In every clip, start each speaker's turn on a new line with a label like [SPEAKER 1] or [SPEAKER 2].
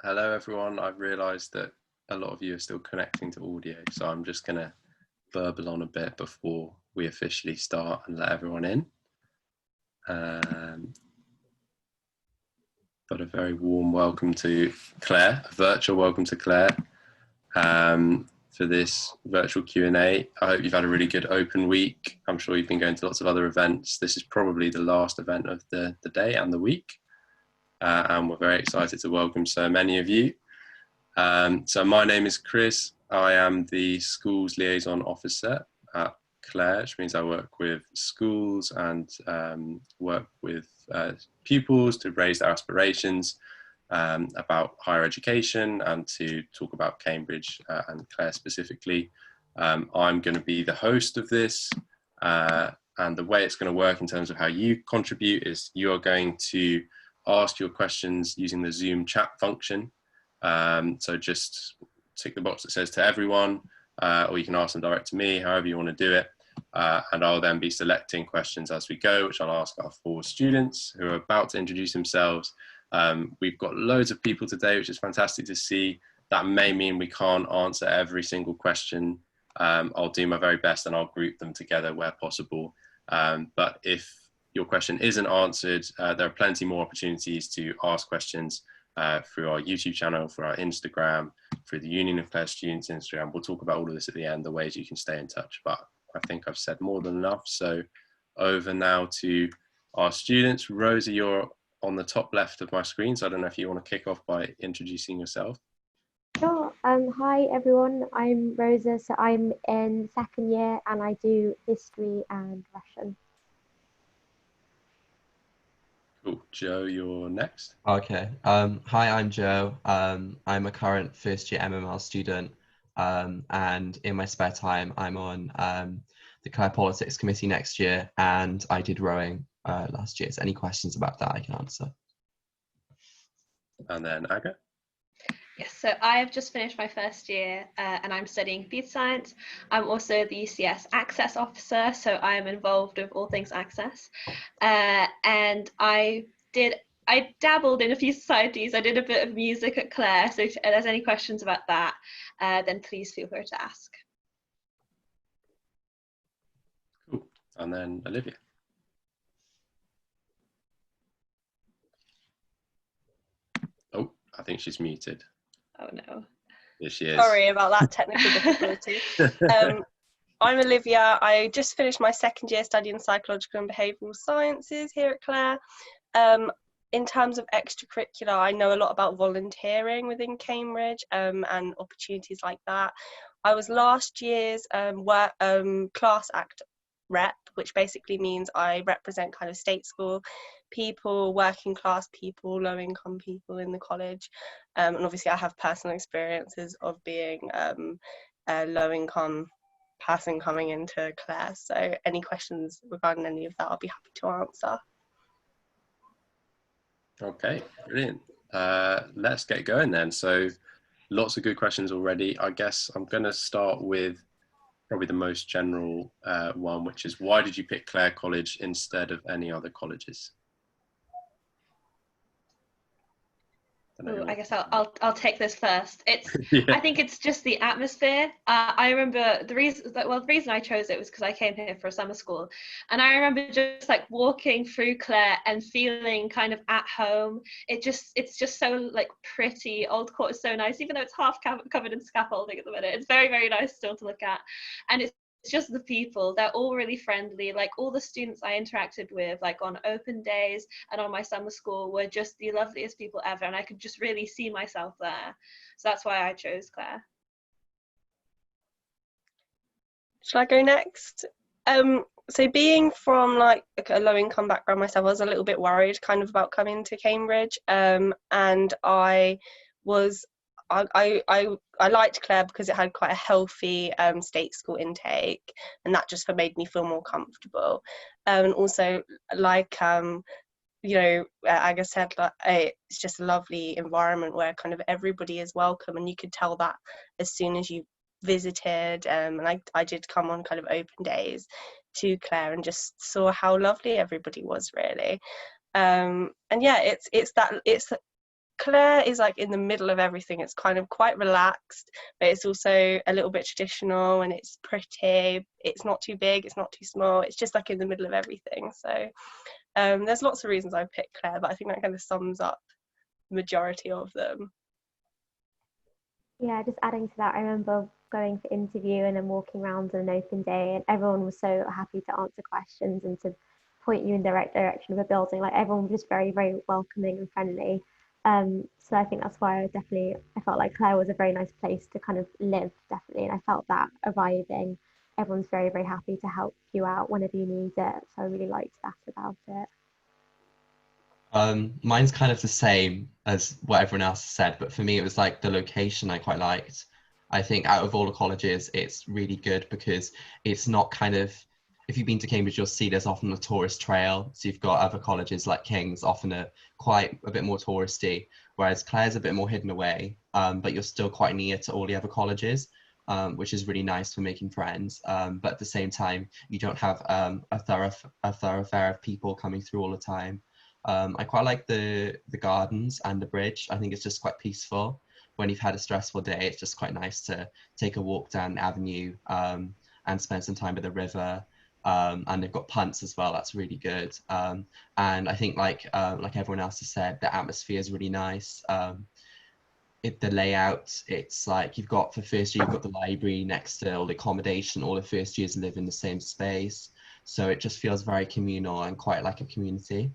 [SPEAKER 1] Hello everyone. I've realised that a lot of you are still connecting to audio, so I'm just going to burble on a bit before we officially start and let everyone in. But a very warm welcome to Claire, a virtual welcome to Claire for this virtual Q&A. I hope you've had a really good open week. I'm sure you've been going to lots of other events. This is probably the last event of the day and the week. And we're very excited to welcome so many of you. So my name is Chris. I am the Schools Liaison Officer at Clare, which means I work with schools and work with pupils to raise their aspirations about higher education and to talk about Cambridge and Clare specifically. I'm going to be the host of this, and the way it's going to work in terms of how you contribute is you are going to ask your questions using the Zoom chat function. So just tick the box that says to everyone, or you can ask them direct to me, however you want to do it. And I'll then be selecting questions as we go, which I'll ask our 4 students who are about to introduce themselves. We've got loads of people today, which is fantastic to see. That may mean we can't answer every single question. I'll do my very best and I'll group them together where possible. But if your question isn't answered, there are plenty more opportunities to ask questions through our YouTube channel, through our Instagram, through the Union of Clare Students Instagram. We'll talk about all of this at the end, the ways you can stay in touch, but I think I've said more than enough. So over now to our students. Rosa, you're on the top left of my screen, so I don't know if you want to kick off by introducing yourself.
[SPEAKER 2] Sure. Hi everyone, I'm Rosa, so I'm in 2nd year and I do history and Russian.
[SPEAKER 1] Cool. Joe, you're next.
[SPEAKER 3] Okay. Hi, I'm Joe. I'm a current 1st year MML student, and in my spare time I'm on the Clare Politics Committee next year, and I did rowing last year. So any questions about that I can answer.
[SPEAKER 1] And then Aga.
[SPEAKER 4] Yes, so I have just finished my 1st year and I'm studying computer science. I'm also the UCS Access Officer, so I am involved with all things access. And I dabbled in a few societies. I did a bit of music at Clare, so if there's any questions about that, then please feel free to ask.
[SPEAKER 1] Cool. And then Olivia. Oh, I think she's muted.
[SPEAKER 4] Oh no.
[SPEAKER 1] There she is.
[SPEAKER 5] Sorry about that technical difficulty. I'm Olivia. I just finished my 2nd year studying psychological and behavioural sciences here at Clare. In terms of extracurricular, I know a lot about volunteering within Cambridge and opportunities like that. I was last year's class act rep, which basically means I represent kind of state school people, working class people, low income people in the college. And obviously I have personal experiences of being a low income person coming into Clare. So any questions regarding any of that, I'll be happy to answer.
[SPEAKER 1] Okay, brilliant. Let's get going then. So lots of good questions already. I guess I'm going to start with probably the most general one, which is why did you pick Clare College instead of any other colleges?
[SPEAKER 4] Ooh, I guess I'll take this first. It's
[SPEAKER 1] Yeah.
[SPEAKER 4] I think it's just the atmosphere. I remember the reason I chose it was because I came here for a summer school, and I remember just like walking through Clare and feeling kind of at home. It's just so like pretty. Old Court is so nice, even though it's half covered in scaffolding at the minute. It's very, very nice still to look at, and it's just the people. They're all really friendly. Like all the students I interacted with, like on open days and on my summer school, were just the loveliest people ever, and I could just really see myself there. So that's why I chose Clare.
[SPEAKER 5] Shall I go next? So being from like a low income background myself, I was a little bit worried kind of about coming to Cambridge, and I liked Clare because it had quite a healthy state school intake, and that just made me feel more comfortable. And also, like you know, Aga said, like, it's just a lovely environment where kind of everybody is welcome, and you could tell that as soon as you visited. And I did come on kind of open days to Clare and just saw how lovely everybody was, really. And yeah, it's Clare is like in the middle of everything. It's kind of quite relaxed, but it's also a little bit traditional, and it's pretty. It's not too big, it's not too small. It's just like in the middle of everything. So there's lots of reasons I picked Clare, but I think that kind of sums up the majority of them.
[SPEAKER 2] Yeah, just adding to that, I remember going for interview and then walking around on an open day, and everyone was so happy to answer questions and to point you in the right direction of a building. Like everyone was just very, very welcoming and friendly. So I think that's why I felt like Clare was a very nice place to kind of live, definitely. And I felt that arriving, everyone's very, very happy to help you out whenever you need it. So I really liked that about it.
[SPEAKER 3] Mine's kind of the same as what everyone else said, but for me it was like the location I quite liked. I think out of all the colleges, it's really good because it's not kind of, if you've been to Cambridge, you'll see there's often a tourist trail. So you've got other colleges like King's, often quite a bit more touristy, whereas Clare's a bit more hidden away, but you're still quite near to all the other colleges, which is really nice for making friends. But at the same time, you don't have a thoroughfare of people coming through all the time. I quite like the gardens and the bridge. I think it's just quite peaceful. When you've had a stressful day, it's just quite nice to take a walk down the avenue and spend some time by the river. And they've got punts as well. That's really good. And I think like everyone else has said, the atmosphere is really nice. The layout, it's like you've got, for first year, you've got the library next to all the accommodation. All the first years live in the same space. So it just feels very communal and quite like a community.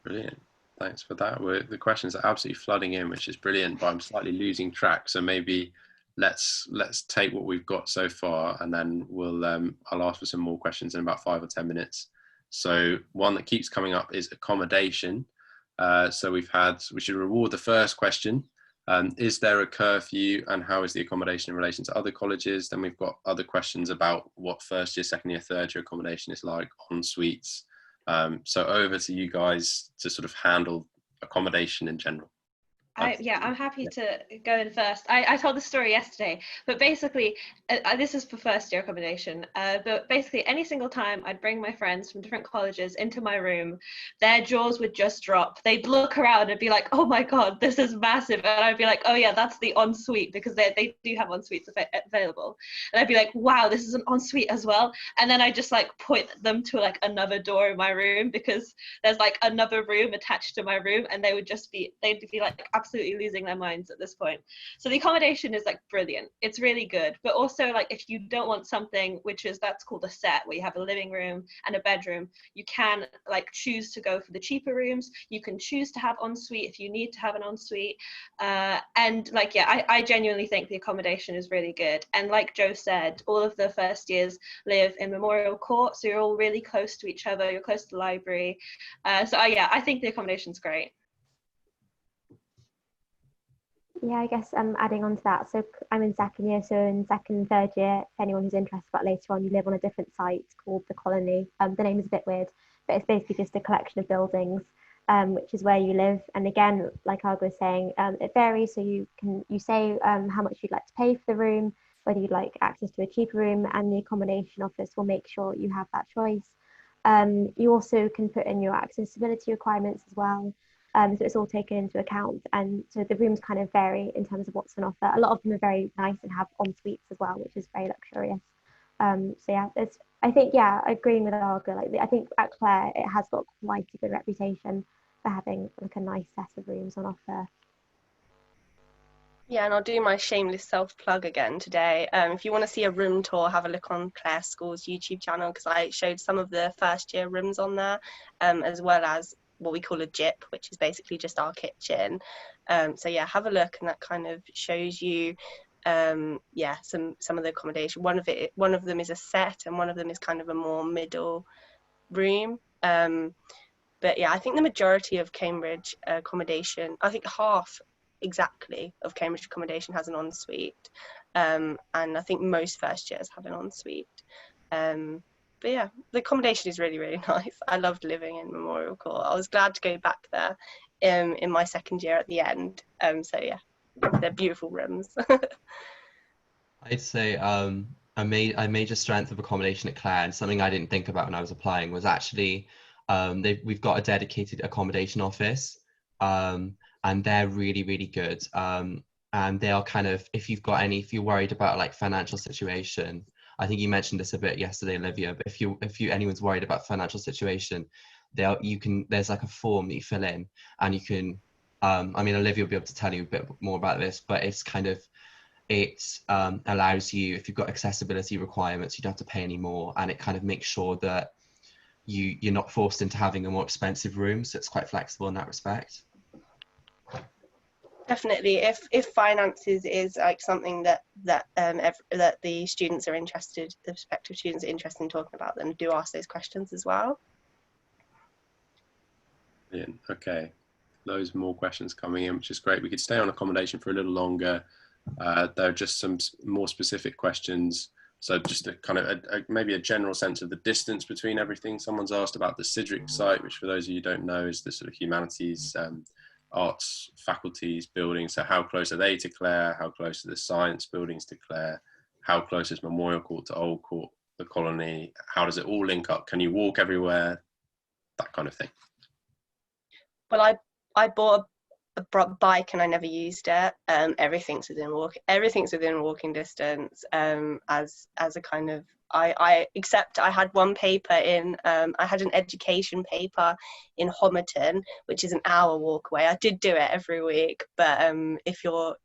[SPEAKER 1] Brilliant. Thanks for that. The questions are absolutely flooding in, which is brilliant, but I'm slightly losing track. So maybe let's take what we've got so far, and then I'll ask for some more questions in about 5 or 10 minutes. So one that keeps coming up is accommodation. So we should reward the first question. Is there a curfew, and how is the accommodation in relation to other colleges? Then we've got other questions about what first year, second year, third year accommodation is like, en suites. So over to you guys to sort of handle accommodation in general.
[SPEAKER 4] I'm happy to go in first. I told the story yesterday, but basically, this is for first year accommodation. But basically, any single time I'd bring my friends from different colleges into my room, their jaws would just drop. They'd look around and be like, "Oh my God, this is massive!" And I'd be like, "Oh yeah, that's the ensuite," because they do have ensuites available. And I'd be like, "Wow, this is an ensuite as well." And then I just like point them to like another door in my room, because there's like another room attached to my room, and they'd be like absolutely losing their minds at this point. So the accommodation is like brilliant. It's really good. But also, like, if you don't want something that's called a set, where you have a living room and a bedroom, you can like choose to go for the cheaper rooms. You can choose to have ensuite if you need to have an ensuite. And like, yeah, I genuinely think the accommodation is really good. And like Joe said, all of the first years live in Memorial Court, so you're all really close to each other. You're close to the library. Yeah, I think the accommodation's great.
[SPEAKER 2] Yeah, I guess adding on to that, so I'm in second year, so in second and third year, if anyone who's interested about later on, you live on a different site called the Colony. The name is a bit weird, but it's basically just a collection of buildings, which is where you live. And again, like Arga was saying, it varies, so you say how much you'd like to pay for the room, whether you'd like access to a cheaper room, and the accommodation office will make sure you have that choice. You also can put in your accessibility requirements as well. So it's all taken into account, and so the rooms kind of vary in terms of what's on offer. A lot of them are very nice and have en suites as well, which is very luxurious. So yeah, I think, yeah, agreeing with Arga, like I think at Clare it has got quite a good reputation for having like a nice set of rooms on offer.
[SPEAKER 5] Yeah, and I'll do my shameless self-plug again today. If you want to see a room tour, have a look on Clare School's YouTube channel, because I showed some of the first year rooms on there, as well as what we call a gyp, which is basically just our kitchen. So yeah, have a look, and that kind of shows you some of the accommodation. One of them is a set, and one of them is kind of a more middle room. But yeah, I think the majority of Cambridge accommodation, I think half exactly of Cambridge accommodation has an ensuite, and I think most first years have an ensuite. But yeah, the accommodation is really, really nice. I loved living in Memorial Court. I was glad to go back there in my second year at the end. So yeah, they're beautiful rooms.
[SPEAKER 3] I'd say a major strength of accommodation at Clare, and something I didn't think about when I was applying, was actually we've got a dedicated accommodation office. and they're really, really good. And they are kind of, if you're worried about like financial situation, I think you mentioned this a bit yesterday, Olivia, but if anyone's worried about financial situation, there's like a form that you fill in, and you can, I mean, Olivia will be able to tell you a bit more about this, but it's kind of, it allows you, if you've got accessibility requirements, you don't have to pay any more, and it kind of makes sure that you're not forced into having a more expensive room, so it's quite flexible in that respect.
[SPEAKER 5] Definitely, if finances is like something that the students are interested, the prospective students are interested in talking about, then do ask those questions as well.
[SPEAKER 1] Brilliant. Okay, loads more questions coming in, which is great. We could stay on accommodation for a little longer. There are just some more specific questions. So just a kind of maybe a general sense of the distance between everything. Someone's asked about the Cedric site, which for those of you who don't know is the sort of humanities, arts faculties building. So how close are they to Clare? How close are the science buildings to Clare? How close is Memorial Court to Old Court, the Colony? How does it all link up? Can you walk everywhere? That kind of thing.
[SPEAKER 5] Well, I bought a bike and I never used it. Everything's within walking distance. As a kind of, except I had one paper in, I had an education paper in Homerton, which is an hour walk away. I did do it every week, but if you're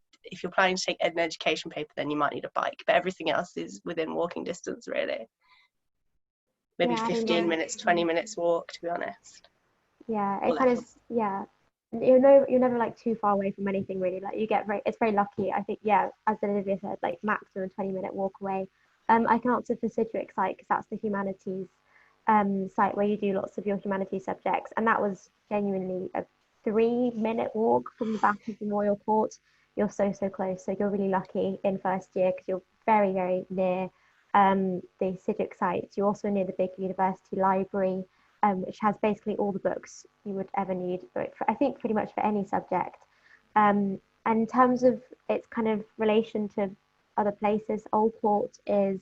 [SPEAKER 5] planning to take an education paper, then you might need a bike. But everything else is within walking distance, really. Maybe 15 minutes, 20 minutes walk, to be honest.
[SPEAKER 2] Yeah, it kind of, yeah. You're never like too far away from anything really. Like it's very lucky. I think, yeah, as Olivia said, like maximum 20-minute walk away. I can answer for Cedric site because that's the humanities site where you do lots of your humanities subjects, and that was genuinely a 3-minute walk from the back of the Memorial Court. You're so close. So you're really lucky in first year because you're very, very near the Cedric site. You're also near the big university library, which has basically all the books you would ever need, I think pretty much for any subject. And in terms of its kind of relation to other places, Old Court is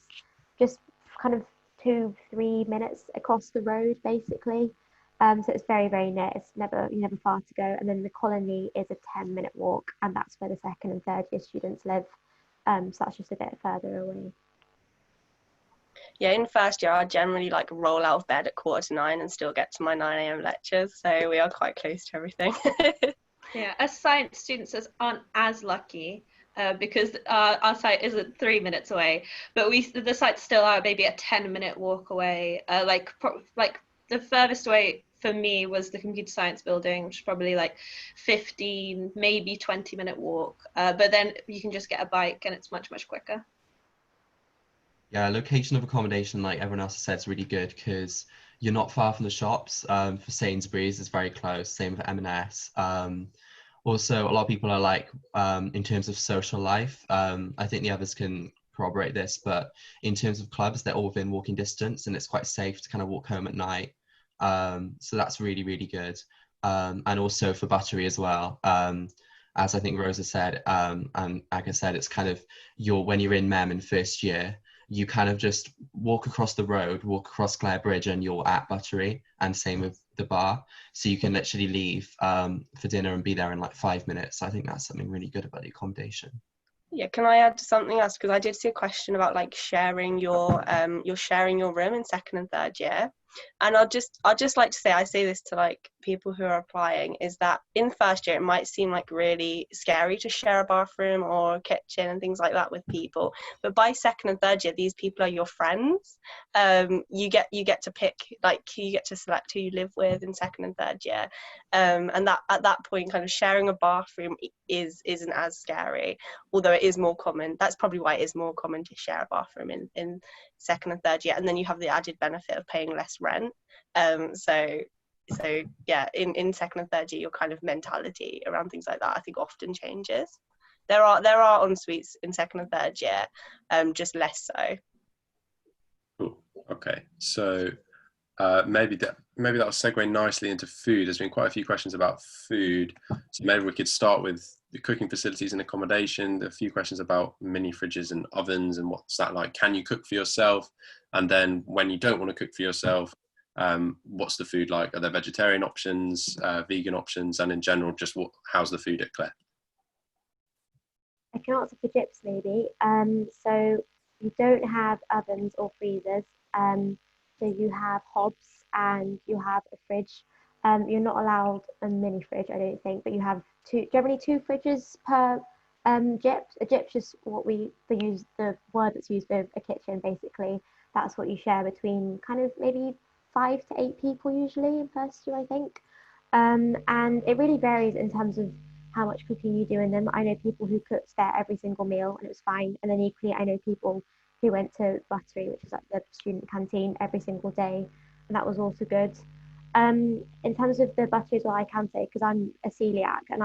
[SPEAKER 2] just kind of 2-3 minutes across the road, basically. So it's very, very near. You're never far to go. And then the Colony is a 10-minute walk, and that's where the second and third year students live. So that's just a bit further away.
[SPEAKER 5] Yeah, in first year, I generally like roll out of bed at 8:45 and still get to my 9 a.m. lectures. So we are quite close to everything.
[SPEAKER 4] Yeah, as science students aren't as lucky because our site isn't 3 minutes away, but the sites still are maybe a 10-minute walk away. Like the furthest away for me was the computer science building, which is probably like 15, maybe 20-minute walk. But then you can just get a bike and it's much, much quicker.
[SPEAKER 3] Yeah, location of accommodation, like everyone else has said, is really good because you're not far from the shops. For Sainsbury's, it's very close. Same with M&S. Also, a lot of people are like, in terms of social life, I think the others can corroborate this, but in terms of clubs, they're all within walking distance, and it's quite safe to kind of walk home at night. So that's really, really good. And also for Buttery as well. As I think Rosa said, and like I said, it's kind of when you're in MEM in first year, you kind of just walk across the road, walk across Clare Bridge, and you're at Buttery, and same with the bar. So you can literally leave for dinner and be there in like 5 minutes. I think that's something really good about the accommodation.
[SPEAKER 5] Yeah, can I add something else? Because I did see a question about like sharing your room in second and third year. And I'll just like to say, I say this to like people who are applying, is that in first year it might seem like really scary to share a bathroom or a kitchen and things like that with people, but by second and third year these people are your friends. You get to pick, like you get to select who you live with in second and third year, and that at that point kind of sharing a bathroom isn't as scary, although it is more common. That's probably why it is more common to share a bathroom in second and third year, and then you have the added benefit of paying less rent. So yeah, in second and third year, your kind of mentality around things like that I think often changes. There are en-suites in second and third year, just less so.
[SPEAKER 1] Cool. Okay, so maybe that'll segue nicely into food. There's been quite a few questions about food, so maybe we could start with the cooking facilities and accommodation. A few questions about mini fridges and ovens and what's that like. Can you cook for yourself? And then when you don't want to cook for yourself, What's the food like? Are there vegetarian options, vegan options, and in general, just how's the food at Clare?
[SPEAKER 2] I can answer for Gyps maybe. So you don't have ovens or freezers. So you have hobs and you have a fridge. You're not allowed a mini fridge, I don't think, but you have generally two fridges per gyps. A gyps is the word that's used with a kitchen basically. That's what you share between kind of maybe 5 to 8 people usually in first year, I think. And it really varies in terms of how much cooking you do in them. I know people who cooked there every single meal and it was fine. And then equally, I know people who went to Buttery, which is like the student canteen, every single day, and that was also good. In terms of the Buttery as well, I can say because I'm a celiac and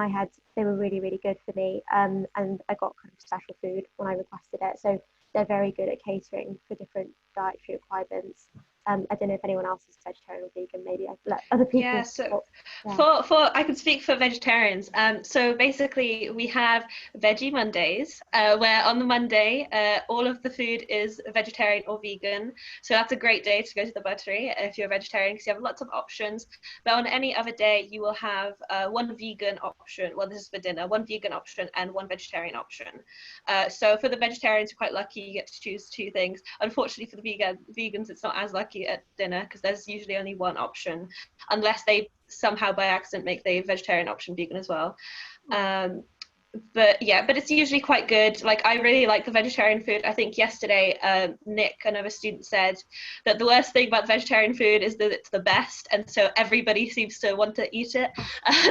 [SPEAKER 2] they were really really good for me. And I got kind of special food when I requested it, so they're very good at catering for different dietary requirements. I don't know if anyone else is vegetarian or vegan. Maybe I let other people.
[SPEAKER 4] Yeah, so
[SPEAKER 2] yeah.
[SPEAKER 4] for I can speak for vegetarians. So basically we have Veggie Mondays, where on the Monday all of the food is vegetarian or vegan. So that's a great day to go to the Buttery if you're a vegetarian because you have lots of options. But on any other day you will have one vegan option. Well, this is for dinner. One vegan option and one vegetarian option. So for the vegetarians, you're quite lucky. You get to choose 2 things. Unfortunately for the vegans, it's not as lucky at dinner because there's usually only one option unless they somehow by accident make the vegetarian option vegan as well. But it's usually quite good. Like I really like the vegetarian food. I think yesterday Nick, another student, said that the worst thing about vegetarian food is that it's the best, and so everybody seems to want to eat it.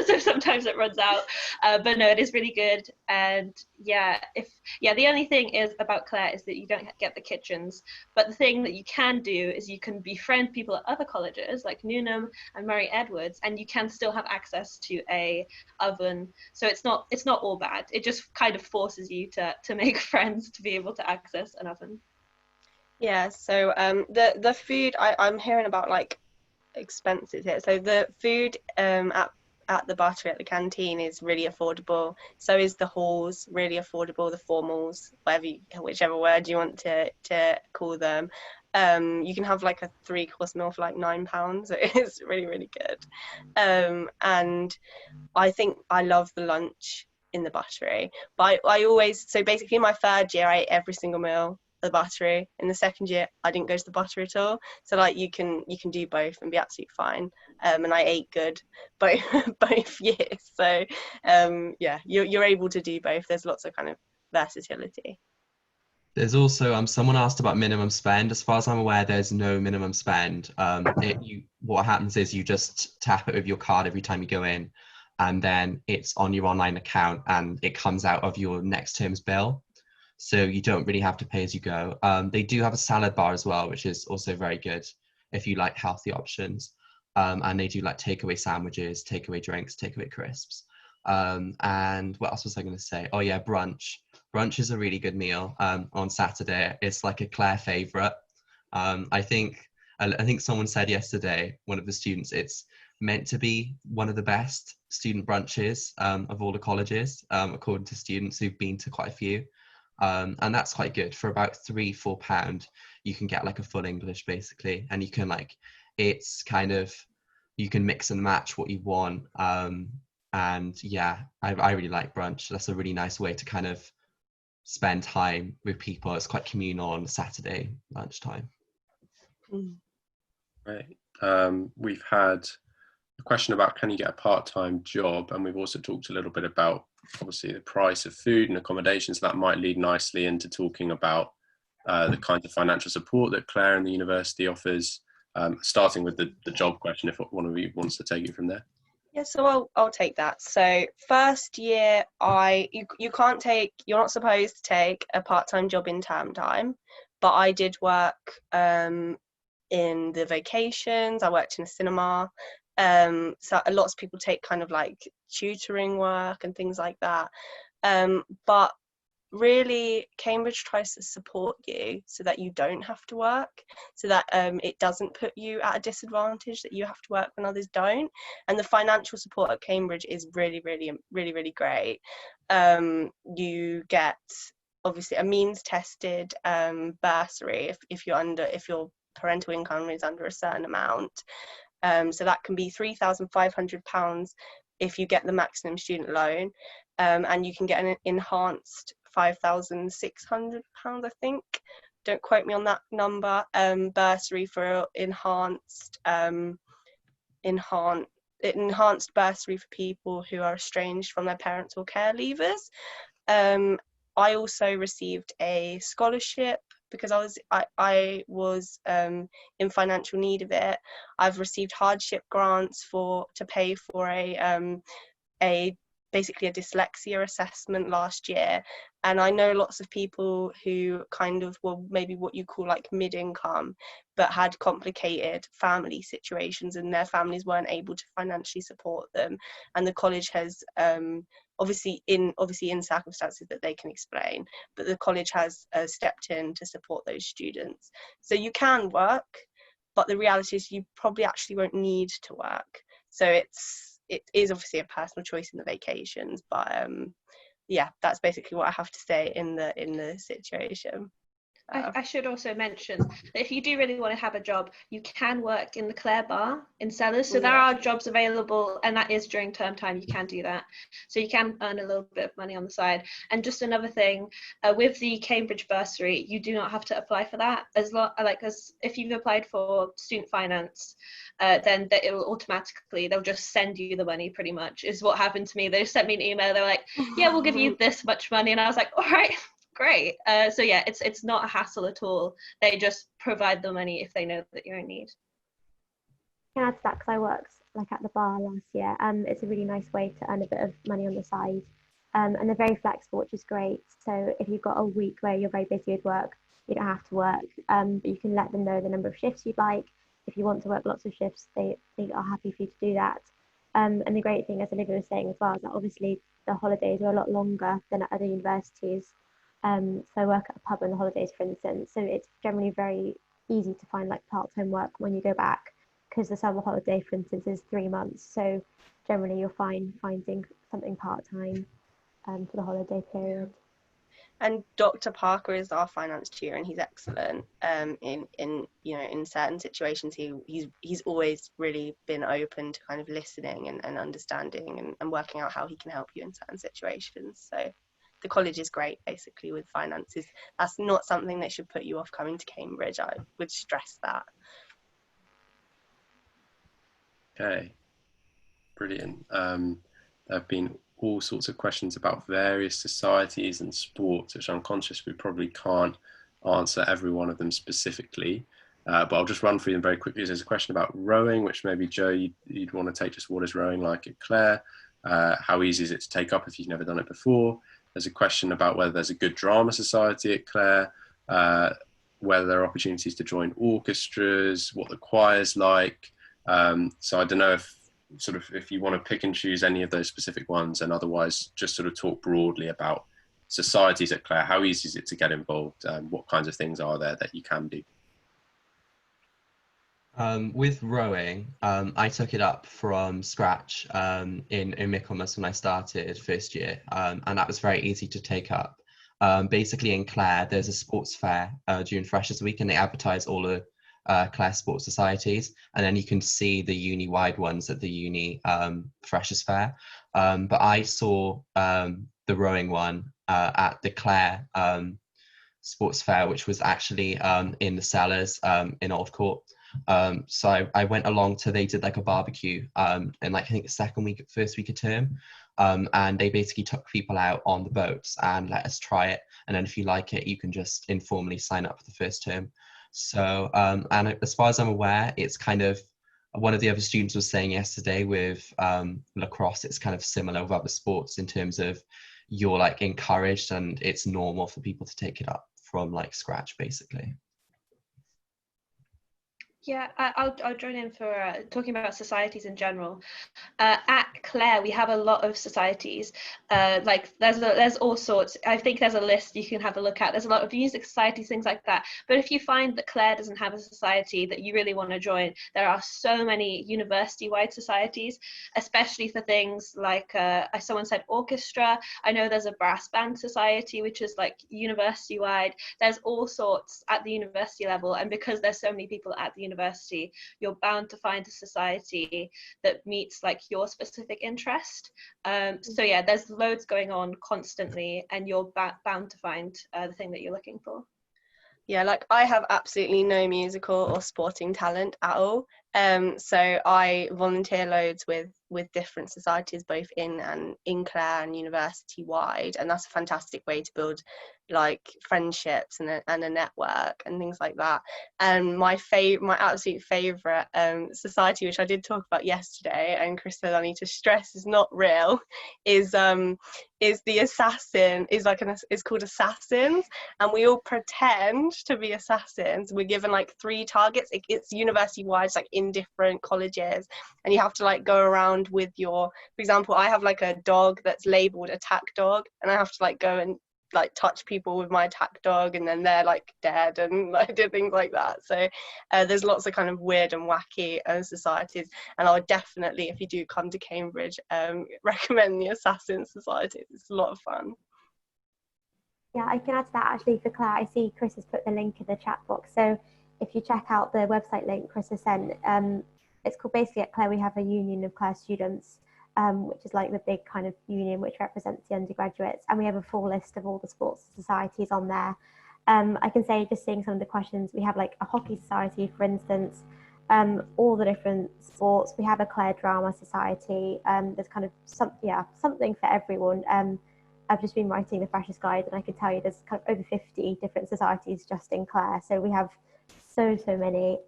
[SPEAKER 4] So sometimes it runs out. But no, it is really good. And the only thing is about Clare is that you don't get the kitchens. But the thing that you can do is you can befriend people at other colleges like Newnham and Murray Edwards, and you can still have access to a oven. So it's not all bad. It just kind of forces you to make friends to be able to access an oven.
[SPEAKER 5] Yeah, so the food I'm hearing about like expenses here. So the food at the Buttery at the canteen is really affordable. So is the halls really affordable, the formals, whichever word you want to call them. You can have like a 3-course meal for like £9. So it's really, really good. And I think I love the lunch in the Buttery. But I always, so basically in my 3rd year, I ate every single meal at the Buttery. In the 2nd year, I didn't go to the Buttery at all. So like you can do both and be absolutely fine. And I ate good both years. So you're able to do both. There's lots of kind of versatility.
[SPEAKER 3] There's also someone asked about minimum spend. As far as I'm aware, there's no minimum spend. What happens is you just tap it with your card every time you go in, and then it's on your online account and it comes out of your next term's bill. So you don't really have to pay as you go. They do have a salad bar as well, which is also very good if you like healthy options. And they do like takeaway sandwiches, takeaway drinks, takeaway crisps. And what else was I going to say? Oh yeah, brunch. Brunch is a really good meal on Saturday. It's like a Clare favourite. I think someone said yesterday, one of the students, it's meant to be one of the best student brunches of all the colleges, according to students who've been to quite a few. And that's quite good. For about £3-4 you can get like a full English basically, and you can it's kind of, you can mix and match what you want. And yeah, I really like brunch. That's a really nice way to kind of spend time with people. It's quite communal on Saturday lunchtime.
[SPEAKER 1] Right. We've had a question about can you get a part-time job, and we've also talked a little bit about obviously the price of food and accommodation, so that might lead nicely into talking about the kinds of financial support that Clare and the university offers, starting with the job question, if one of you wants to take it from there.
[SPEAKER 5] Yeah, so I'll take that. So first year, you're not supposed to take a part-time job in term time, but I did work in the vacations. I worked in a cinema. So lots of people take kind of like tutoring work and things like that. But really, Cambridge tries to support you so that you don't have to work, so that it doesn't put you at a disadvantage that you have to work when others don't. And the financial support at Cambridge is really, really, really, really great. You get obviously a means tested bursary if you're parental income is under a certain amount. So that can be £3,500 if you get the maximum student loan, and you can get an enhanced £5,600, I think. Don't quote me on that number. Bursary for enhanced bursary for people who are estranged from their parents or care leavers. I also received a scholarship because I was in financial need of it. I've received hardship grants to pay for basically a dyslexia assessment last year, and I know lots of people who kind of were maybe what you call like mid-income, but had complicated family situations and their families weren't able to financially support them, and the college has obviously in circumstances that they can explain, but the college has stepped in to support those students. So you can work, but the reality is you probably actually won't need to work. So it is obviously a personal choice in the vacations, but yeah, that's basically what I have to say in the situation.
[SPEAKER 4] I should also mention that if you do really want to have a job, you can work in the Clare bar in Sellers. So there are jobs available, and that is during term time. You can do that. So you can earn a little bit of money on the side. And just another thing, with the Cambridge bursary, you do not have to apply for that. As if you've applied for student finance, then it will automatically, they'll just send you the money pretty much, is what happened to me. They sent me an email. They're like, yeah, we'll give you this much money. And I was like, all right. Great. So yeah, it's not a hassle at all. They just provide the money if they know that you're in need.
[SPEAKER 2] I can add to that because I worked at the bar last year. It's a really nice way to earn a bit of money on the side, and they're very flexible, which is great. So if you've got a week where you're very busy with work, you don't have to work, but you can let them know the number of shifts you'd like. If you want to work lots of shifts, they are happy for you to do that. And the great thing, as Olivia was saying as well, is that obviously the holidays are a lot longer than at other universities. So I work at a pub on the holidays, for instance, so it's generally very easy to find part-time work when you go back, because the summer holiday, for instance, is 3 months, so generally you're fine finding something part-time for the holiday period.
[SPEAKER 5] And Dr. Parker is our finance tutor, and he's excellent. In certain situations, he's always really been open to kind of listening and understanding and working out how he can help you in certain situations. So the college is great, basically, with finances. That's not something that should put you off coming to Cambridge. I would stress that.
[SPEAKER 1] Okay, brilliant. There have been all sorts of questions about various societies and sports, which I'm conscious we probably can't answer every one of them specifically, but I'll just run through them very quickly. There's a question about rowing, which maybe Joe, you'd want to take. Just what is rowing like at Clare? How easy is it to take up if you've never done it before? There's a question about whether there's a good drama society at Clare, whether there are opportunities to join orchestras, what the choir's like. So I don't know if you want to pick and choose any of those specific ones, and otherwise just sort of talk broadly about societies at Clare. How easy is it to get involved? What kinds of things are there that you can do?
[SPEAKER 3] With rowing, I took it up from scratch in Michaelmas when I started first year, and that was very easy to take up. Basically in Clare, there's a sports fair during Freshers Week, and they advertise all the Clare sports societies, and then you can see the uni-wide ones at the uni Freshers Fair. But I saw the rowing one at the Clare sports fair, which was actually in the Cellars in Old Court. So I went along to, they did like a barbecue in I think the first week of term, and they basically took people out on the boats and let us try it, and then if you like it you can just informally sign up for the first term. So and as far as I'm aware, it's kind of, one of the other students was saying yesterday with lacrosse, it's kind of similar with other sports in terms of you're encouraged and it's normal for people to take it up from scratch basically.
[SPEAKER 4] Yeah, I'll join in for talking about societies in general. At Clare, we have a lot of societies. Like there's all sorts. I think there's a list you can have a look at. There's a lot of music societies, things like that. But if you find that Clare doesn't have a society that you really want to join, there are so many university-wide societies, especially for things like as someone said, orchestra. I know there's a brass band society, which is like university-wide. There's all sorts at the university level, and because there's so many people at the university, you're bound to find a society that meets like your specific interest. So yeah, there's loads going on constantly, and you're bound to find the thing that you're looking for.
[SPEAKER 5] Yeah, like I have absolutely no musical or sporting talent at all. So I volunteer loads with different societies, both in Clare and university wide, and that's a fantastic way to build like friendships and a network and things like that. And my absolute favourite society, which I did talk about yesterday, and Chris said I need to stress is not real, is the assassin, is called Assassins, and we all pretend to be assassins. We're given like 3 targets. It's university wide, like in different colleges, and you have to like go around with for example, I have like a dog that's labeled attack dog, and I have to like go and like touch people with my attack dog, and then they're like dead, and I do things like that. So there's lots of kind of weird and wacky societies, and I would definitely, if you do come to Cambridge, recommend the Assassin Society. It's a lot of fun.
[SPEAKER 2] Yeah, I can add to that actually for Clare. I see Chris has put the link in the chat box. So if you check out the website link Chris has sent, it's called, basically at Clare we have a union of Clare students, which is like the big kind of union which represents the undergraduates, and we have a full list of all the sports societies on there. I can say, just seeing some of the questions, we have like a hockey society, for instance, all the different sports. We have a Clare Drama Society. There's kind of something for everyone. I've just been writing the Freshers Guide, and I can tell you there's kind of over 50 different societies just in Clare. So we have so many.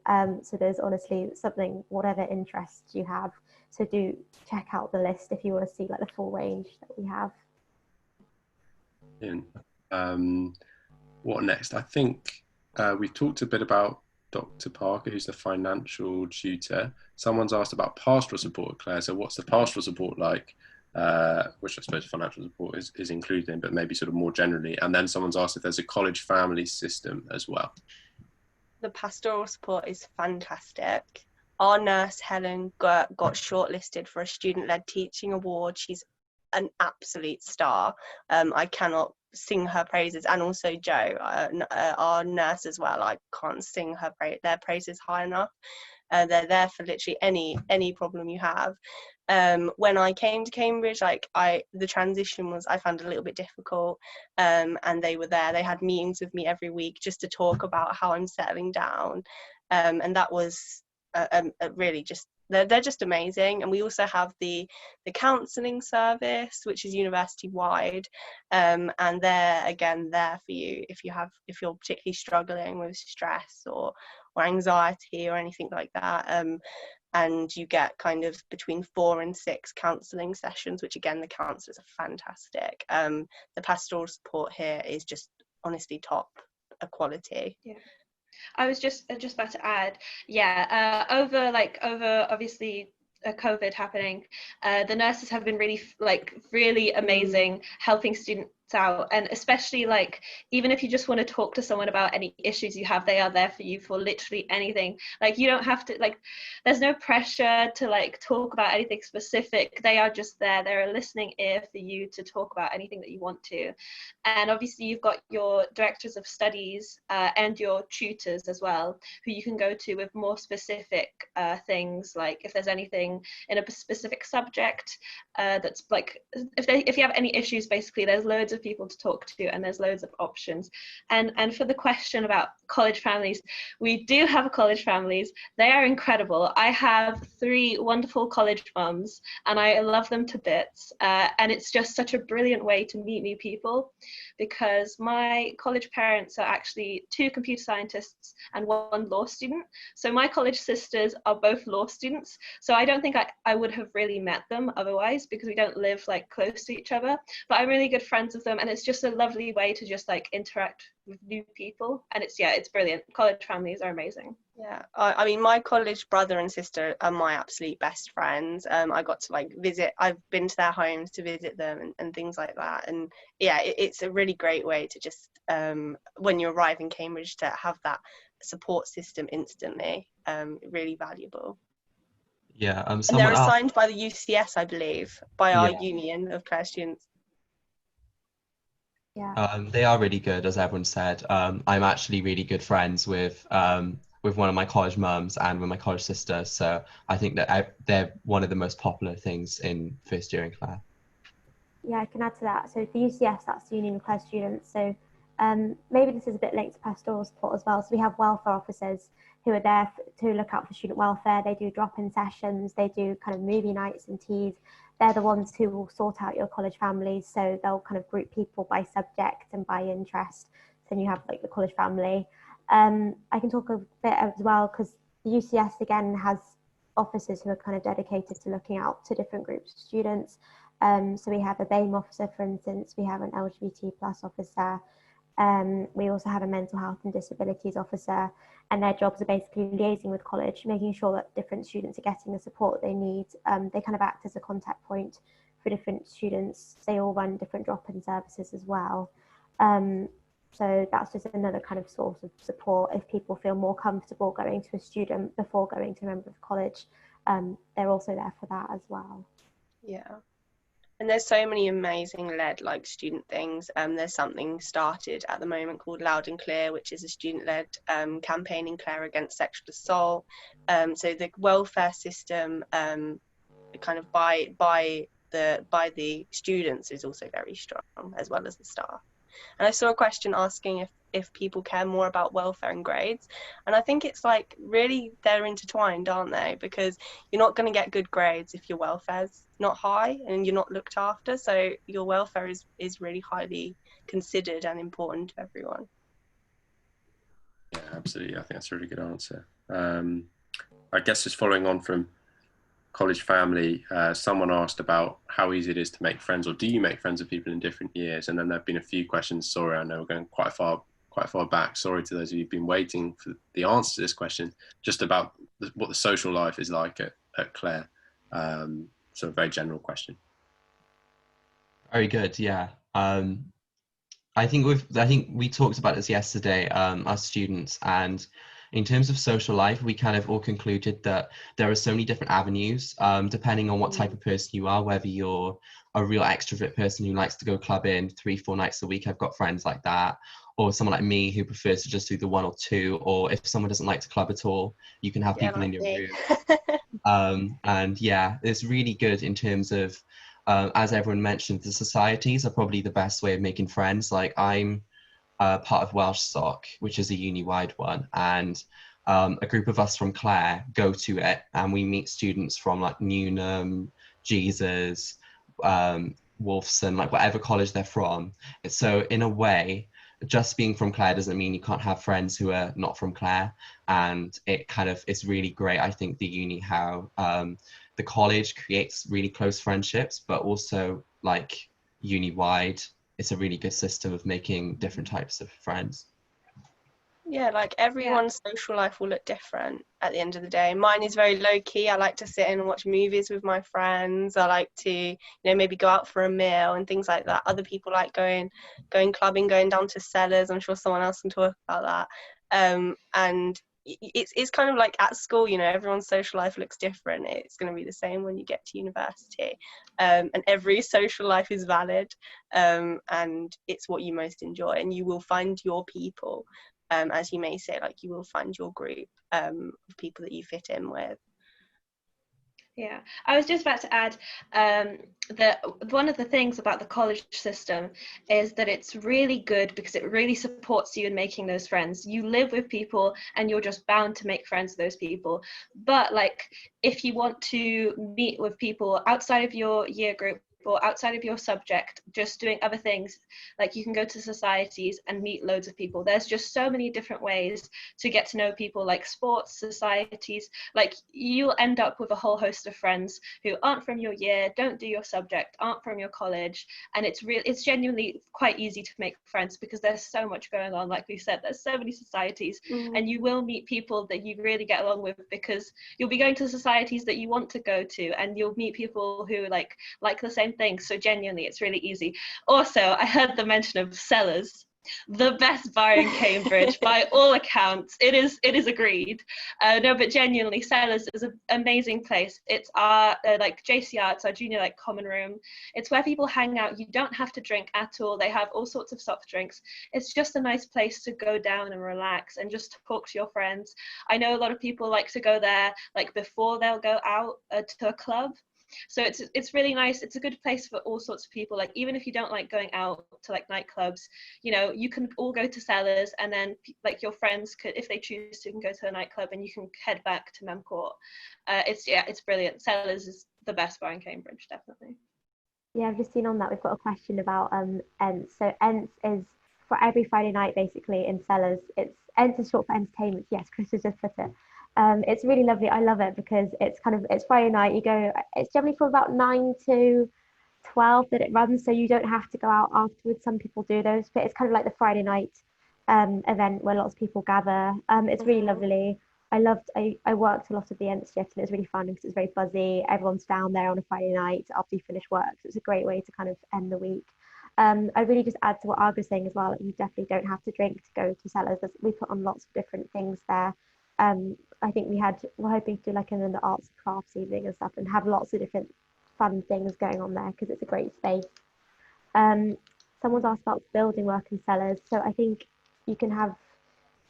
[SPEAKER 2] So there's honestly something, whatever interests you have. So do check out the list if you want to see like the full range that we have.
[SPEAKER 1] What next? I think we've talked a bit about Dr. Parker, who's the financial tutor. Someone's asked about pastoral support at Clare. So what's the pastoral support like? Which I suppose financial support is included in, but maybe sort of more generally. And then someone's asked if there's a college family system as well.
[SPEAKER 5] The pastoral support is fantastic. Our nurse Helen got shortlisted for a student-led teaching award. She's an absolute star. I cannot sing her praises, and also Jo, our nurse as well. I can't sing their praises high enough. They're there for literally any problem you have. When I came to Cambridge, the transition was, I found a little bit difficult, and they were there. They had meetings with me every week just to talk about how I'm settling down, and that was really just, they're just amazing. And we also have the counselling service, which is university wide, and they're again there for you if you're particularly struggling with stress or anxiety or anything like that. And you get kind of between 4 and 6 counselling sessions, which again, the counsellors are fantastic. The pastoral support here is just honestly top quality.
[SPEAKER 4] Yeah, I was just about to add, over obviously COVID happening, the nurses have been really amazing, helping students out, and especially like, even if you just want to talk to someone about any issues you have, they are there for you for literally anything. Like, you don't have to, like, there's no pressure to like talk about anything specific. They are just there. They're a listening ear for you to talk about anything that you want to. And obviously you've got your directors of studies and your tutors as well, who you can go to with more specific things, like if there's anything in a specific subject that's like, if you have any issues, basically there's loads of people to talk to, and there's loads of options. And for the question about college families, we do have college families. They are incredible. I have 3 wonderful college mums, and I love them to bits, and it's just such a brilliant way to meet new people, because my college parents are actually 2 computer scientists and 1 law student. So my college sisters are both law students, so I don't think I would have really met them otherwise, because we don't live like close to each other. But I'm really good friends with with them, and it's just a lovely way to just like interact with new people, and it's brilliant. College families are amazing.
[SPEAKER 5] Yeah, I mean, my college brother and sister are my absolute best friends. I got to like visit, I've been to their homes to visit them and things like that. And yeah, it's a really great way to just, when you arrive in Cambridge, to have that support system instantly, really valuable.
[SPEAKER 3] Yeah,
[SPEAKER 5] And
[SPEAKER 3] someone
[SPEAKER 5] they're
[SPEAKER 3] asked,
[SPEAKER 5] assigned by the UCS, I believe, by our
[SPEAKER 3] yeah,
[SPEAKER 5] union of Clare students.
[SPEAKER 2] Yeah.
[SPEAKER 3] they are really good, as everyone said. I'm actually really good friends with one of my college mums and with my college sister, so I think that they're one of the most popular things in first year in Clare.
[SPEAKER 2] Yeah, I can add to that. So for UCS, that's the Union of Clare Students. So maybe this is a bit linked to pastoral support as well. So we have welfare officers who are there to look out for student welfare. They do drop-in sessions. They do kind of movie nights and teas. They're the ones who will sort out your college families. So they'll kind of group people by subject and by interest. So then you have like the college family. I can talk a bit as well because the UCS again has officers who are kind of dedicated to looking out to different groups of students. So we have a BAME officer, for instance, we have an LGBT plus officer, we also have a mental health and disabilities officer, and their jobs are basically liaising with college, making sure that different students are getting the support they need. They kind of act as a contact point for different students. They all run different drop-in services as well. So that's just another kind of source of support if people feel more comfortable going to a student before going to a member of college. They're also there for that as well.
[SPEAKER 5] Yeah. And there's so many amazing led like student things. There's something started at the moment called Loud and Clear, which is a student-led campaign in Clare against sexual assault. So the welfare system, kind of by the students, is also very strong, as well as the staff. And I saw a question asking if people care more about welfare and grades, and I think it's like really they're intertwined, aren't they? Because you're not going to get good grades if your welfare's not high and you're not looked after, so your welfare is really highly considered and important to everyone.
[SPEAKER 1] Yeah, absolutely. I think that's a really good answer. I guess just following on from college family, someone asked about how easy it is to make friends, or do you make friends with people in different years? And then there have been a few questions. Sorry, I know we're going quite far back. Sorry to those of you who've been waiting for the answer to this question, just about what the social life is like at Clare. So a very general question.
[SPEAKER 3] Very good, yeah. I think we talked about this yesterday, as students, and in terms of social life, we kind of all concluded that there are so many different avenues, depending on what type of person you are, whether you're a real extrovert person who likes to go clubbing 3-4 nights a week. I've got friends like that, or someone like me who prefers to just do the 1 or 2, or if someone doesn't like to club at all, you can have people
[SPEAKER 5] like
[SPEAKER 3] in your
[SPEAKER 5] me.
[SPEAKER 3] room. And yeah, it's really good in terms of, as everyone mentioned, the societies are probably the best way of making friends. Like I'm part of Welsh Soc, which is a uni-wide one, and a group of us from Clare go to it, and we meet students from like Newnham, Jesus, Wolfson, like whatever college they're from. So in a way, just being from Clare doesn't mean you can't have friends who are not from Clare, and it's really great. I think the uni, how the college creates really close friendships, but also like uni-wide, it's a really good system of making different types of friends.
[SPEAKER 5] Yeah, like everyone's social life will look different at the end of the day. Mine is very low key. I like to sit in and watch movies with my friends. I like to, maybe go out for a meal and things like that. Other people like going clubbing, going down to cellars. I'm sure someone else can talk about that. And it's kind of like at school, everyone's social life looks different. It's going to be the same when you get to university. And every social life is valid, and it's what you most enjoy, and you will find your people. As you may say, like you will find your group of people that you fit in with.
[SPEAKER 4] Yeah, I was just about to add that one of the things about the college system is that it's really good because it really supports you in making those friends. You live with people and you're just bound to make friends with those people. But like if you want to meet with people outside of your year group outside of your subject, just doing other things. Like you can go to societies and meet loads of people. There's just so many different ways to get to know people, like sports, societies. Like you'll end up with a whole host of friends who aren't from your year, don't do your subject, aren't from your college, and it's genuinely quite easy to make friends because there's so much going on. Like we said, there's so many societies, and you will meet people that you really get along with because you'll be going to societies that you want to go to, and you'll meet people who like the same things. So genuinely, it's really easy. Also, I heard the mention of Cellars, the best bar in Cambridge by all accounts. It is agreed. No, but genuinely, Cellars is an amazing place. It's our like JCR, it's our junior like common room. It's where people hang out. You don't have to drink at all. They have all sorts of soft drinks. It's just a nice place to go down and relax and just talk to your friends. I know a lot of people like to go there like before they'll go out to a club. So it's really nice. It's a good place for all sorts of people. Like even if you don't like going out to like nightclubs, you know, you can all go to Cellars, and then like your friends could, if they choose to, can go to a nightclub, and you can head back to Mem Court. It's brilliant. Cellars is the best bar in Cambridge, definitely.
[SPEAKER 2] Yeah, I've just seen on that we've got a question about ENTS. So ENTS is for every Friday night basically in Cellars. ENTS is short for entertainment. Yes, Chris has just put it. It's really lovely. I love it because it's Friday night. You go. It's generally from about 9 to 12 that it runs, so you don't have to go out afterwards. Some people do those, but it's kind of like the Friday night event where lots of people gather. It's really lovely. I worked a lot of the ENTS shift, and it's really fun because it's very buzzy. Everyone's down there on a Friday night after you finish work, so it's a great way to kind of end the week. I really just add to what Arga was saying as well. Like you definitely don't have to drink to go to Cellars. We put on lots of different things there. I think we're hoping to do like an arts and crafts evening and stuff, and have lots of different fun things going on there because it's a great space. Someone's asked about building work in Cellars, so I think you can have,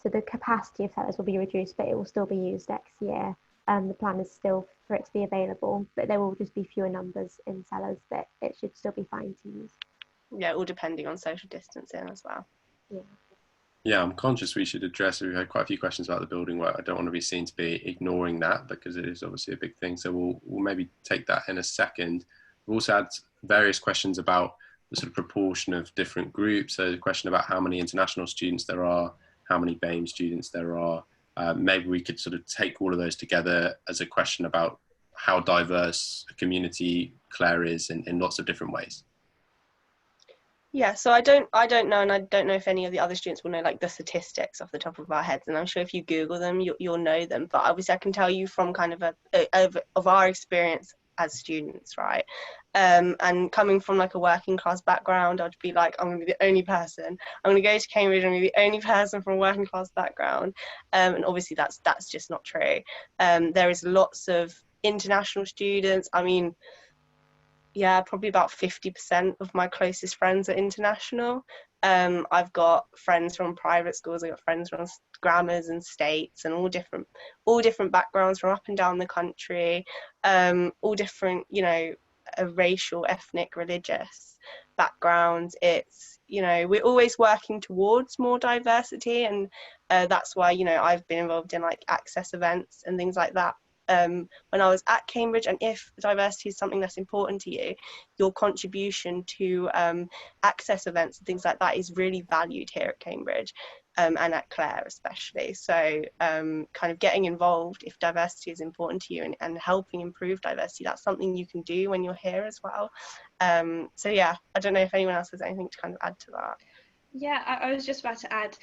[SPEAKER 2] so the capacity of Cellars will be reduced, but it will still be used next year. The plan is still for it to be available, but there will just be fewer numbers in Cellars, but it should still be fine to use.
[SPEAKER 5] Yeah, all depending on social distancing as well.
[SPEAKER 1] Yeah, I'm conscious we should address, we've had quite a few questions about the building work. I don't want to be seen to be ignoring that because it is obviously a big thing. So we'll maybe take that in a second. We've also had various questions about the sort of proportion of different groups. So the question about how many international students there are, how many BAME students there are. Maybe we could sort of take all of those together as a question about how diverse a community Clare is in lots of different ways.
[SPEAKER 5] Yeah, so I don't know, and I don't know if any of the other students will know like the statistics off the top of our heads, and I'm sure if you Google them, you'll know them. But obviously, I can tell you from kind of of our experience as students, right? And coming from like a working class background, I'd be like, I'm going to be the only person. I'm going to go to Cambridge. I'm going to be the only person from a working class background, and obviously that's just not true. There is lots of international students. I mean, yeah, probably about 50% of my closest friends are international. I've got friends from private schools. I've got friends from grammars and states, and all different backgrounds from up and down the country, all different, you know, racial, ethnic, religious backgrounds. It's, you know, we're always working towards more diversity, and that's why, you know, I've been involved in like access events and things like that. When I was at Cambridge, and if diversity is something that's important to you, your contribution to access events and things like that is really valued here at Cambridge, and at Clare especially. So kind of getting involved if diversity is important to you, and helping improve diversity, that's something you can do when you're here as well. So yeah, I don't know if anyone else has anything to kind of add to that.
[SPEAKER 4] Yeah, I was just about to add,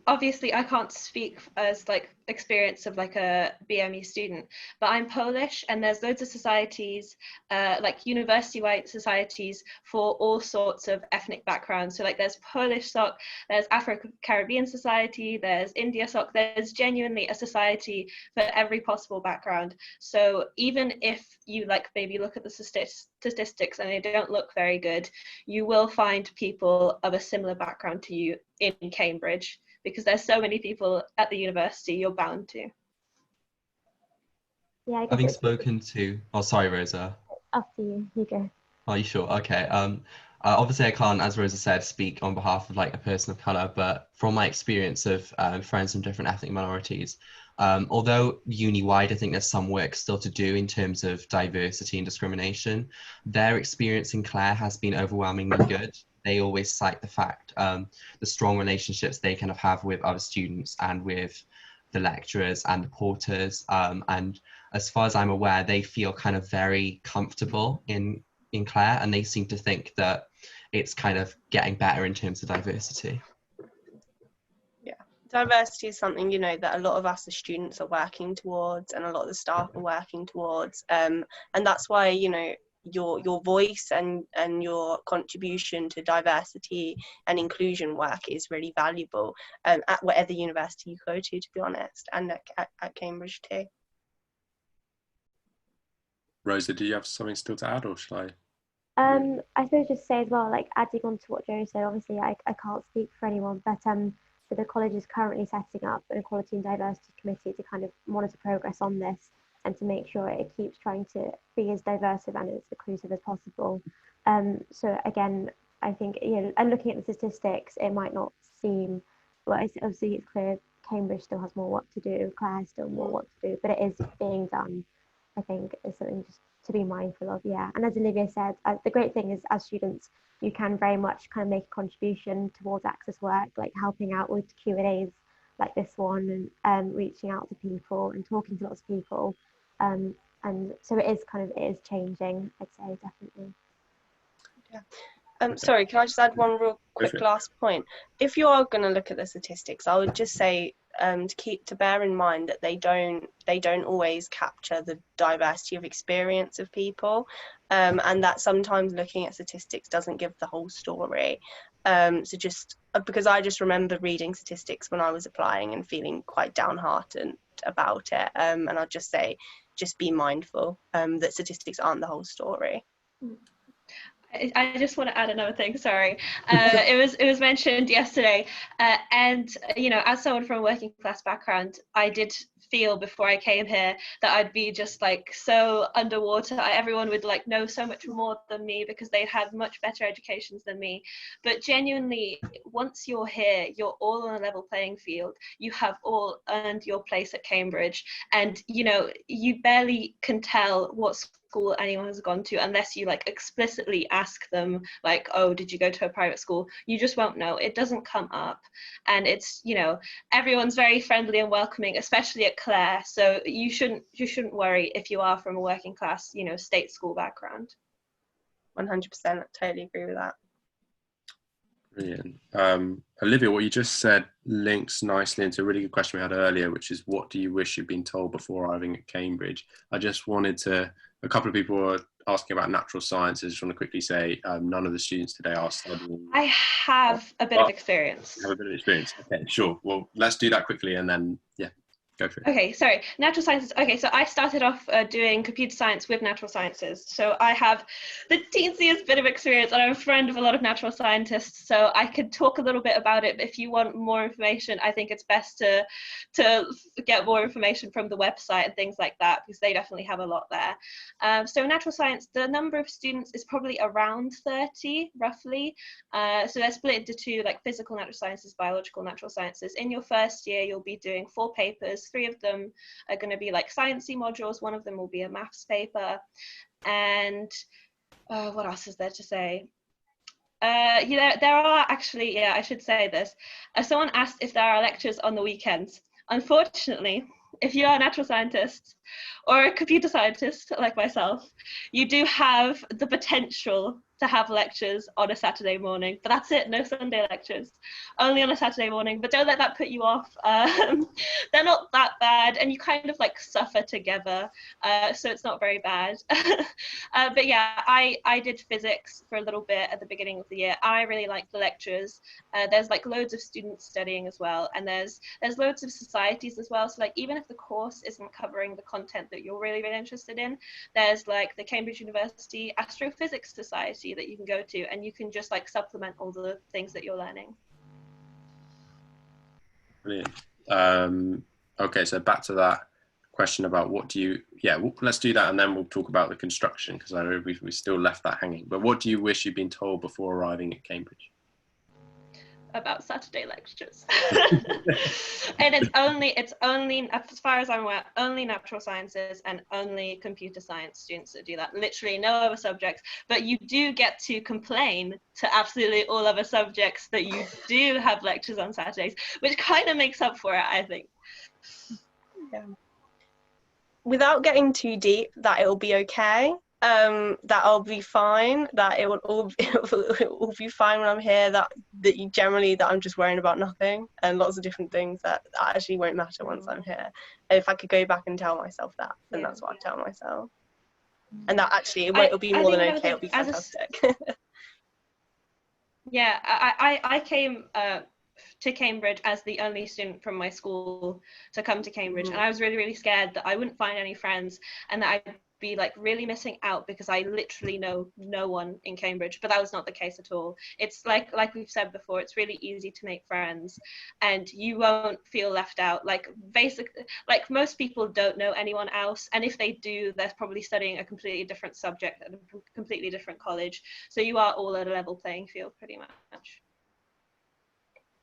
[SPEAKER 4] obviously I can't speak as like experience of like a BME student, but I'm Polish, and there's loads of societies, like university-wide societies for all sorts of ethnic backgrounds. So like there's Polish SOC, there's Afro-Caribbean society, there's India SOC, there's genuinely a society for every possible background. So even if you like maybe look at the statistics and they don't look very good, you will find people of a similar background to you in Cambridge, because there's so many people at the university, you're bound to.
[SPEAKER 2] Yeah,
[SPEAKER 3] Having spoken to, oh sorry Rosa.
[SPEAKER 2] After you go.
[SPEAKER 3] Are you sure? Okay. Obviously I can't, as Rosa said, speak on behalf of like a person of colour, but from my experience of friends from different ethnic minorities, Although uni-wide, I think there's some work still to do in terms of diversity and discrimination. Their experience in Clare has been overwhelmingly good. They always cite the fact, the strong relationships they kind of have with other students and with the lecturers and the porters. And as far as I'm aware, they feel kind of very comfortable in Clare, and they seem to think that it's kind of getting better in terms of diversity.
[SPEAKER 5] Diversity is something, you know, that a lot of us as students are working towards, and a lot of the staff are working towards, and that's why, you know, your voice and your contribution to diversity and inclusion work is really valuable, at whatever university you go to be honest, and at Cambridge too.
[SPEAKER 1] Rosa, do you have something still to add, or shall I?
[SPEAKER 2] I suppose just say as well, like adding on to what Joe said, obviously I can't speak for anyone, but so the college is currently setting up an equality and diversity committee to kind of monitor progress on this and to make sure it keeps trying to be as diverse and as inclusive as possible. So again, I think, you know, and looking at the statistics, it might not seem, well, obviously it's clear Cambridge still has more work to do, Clare has still more work to do, but it is being done. I think is something just to be mindful of, yeah. And as Olivia said, the great thing is as students, you can very much kind of make a contribution towards access work, like helping out with Q&As like this one, and reaching out to people and talking to lots of people. And so it is changing, I'd say, definitely.
[SPEAKER 5] Yeah. Sorry, can I just add one real quick last point? If you are going to look at the statistics, I would just say to bear in mind that they don't always capture the diversity of experience of people, and that sometimes looking at statistics doesn't give the whole story. So just because I just remember reading statistics when I was applying and feeling quite downhearted about it, and I'll just say, just be mindful that statistics aren't the whole story.
[SPEAKER 4] I just want to add another thing, sorry. It was mentioned yesterday, and you know, as someone from a working class background, I did feel before I came here that I'd be just like so underwater. Everyone would like know so much more than me because they had much better educations than me. But genuinely, once you're here, you're all on a level playing field. You have all earned your place at Cambridge, and you know, you barely can tell what school anyone has gone to unless you like explicitly ask them, like, oh, did you go to a private school? You just won't know. It doesn't come up. And it's, you know, everyone's very friendly and welcoming, especially at Clare, so you shouldn't worry if you are from a working class, you know, state school background.
[SPEAKER 5] 100%, I totally agree with that.
[SPEAKER 1] Brilliant. Olivia, what you just said links nicely into a really good question we had earlier, which is what do you wish you'd been told before arriving at Cambridge? I just wanted to, a couple of people were asking about natural sciences. I just want to quickly say none of the students today are studying.
[SPEAKER 4] I have a bit of experience.
[SPEAKER 1] You have a bit of experience. Okay, sure. Well, let's do that quickly and then, yeah, go for it.
[SPEAKER 4] Okay, sorry. Natural sciences. Okay, so I started off doing computer science with natural sciences. So I have the teensiest bit of experience, and I'm a friend of a lot of natural scientists. So I could talk a little bit about it. But if you want more information, I think it's best to get more information from the website and things like that, because they definitely have a lot there. So natural science, the number of students is probably around 30, roughly. So they're split into two, like physical natural sciences, biological natural sciences. In your first year, you'll be doing 4 papers. 3 of them are going to be like sciencey modules. 1 of them will be a maths paper. And what else is there to say? Yeah, there are actually, yeah, I should say this. Someone asked if there are lectures on the weekends. Unfortunately, if you are a natural scientist or a computer scientist like myself, you do have the potential to have lectures on a Saturday morning, but that's it, no Sunday lectures, only on a Saturday morning. But don't let that put you off. They're not that bad, and you kind of like suffer together, so it's not very bad. But yeah, I did physics for a little bit at the beginning of the year. I really liked the lectures. There's like loads of students studying as well, and there's loads of societies as well, so like even if the course isn't covering the content that you're really interested in, there's like the Cambridge University Astrophysics Society that you can go to, and you can just like supplement all the things that you're learning.
[SPEAKER 1] Brilliant. Okay, so back to that question about what do you, let's do that, and then we'll talk about the construction, because I know we still left that hanging. But what do you wish you'd been told before arriving at Cambridge?
[SPEAKER 4] about Saturday lectures. And it's only, as far as I'm aware, only natural sciences and only computer science students that do that. Literally no other subjects, but you do get to complain to absolutely all other subjects that you do have lectures on Saturdays, which kind of makes up for it, I think.
[SPEAKER 5] Yeah. Without getting too deep, that it'll be okay. That I'll be fine, that it will all be fine when I'm here, that I'm just worrying about nothing and lots of different things that actually won't matter once I'm here. And if I could go back and tell myself that, then that's what I'd tell myself. And that actually it'll be more than okay, it'll be fantastic.
[SPEAKER 4] Yeah, I came to Cambridge as the only student from my school to come to Cambridge, and I was really, really scared that I wouldn't find any friends and that I'd be like really missing out because I literally know no one in Cambridge, but that was not the case at all. It's like we've said before, it's really easy to make friends and you won't feel left out. Like basically, like most people don't know anyone else, and if they do, they're probably studying a completely different subject at a completely different college, so you are all at a level playing field pretty much.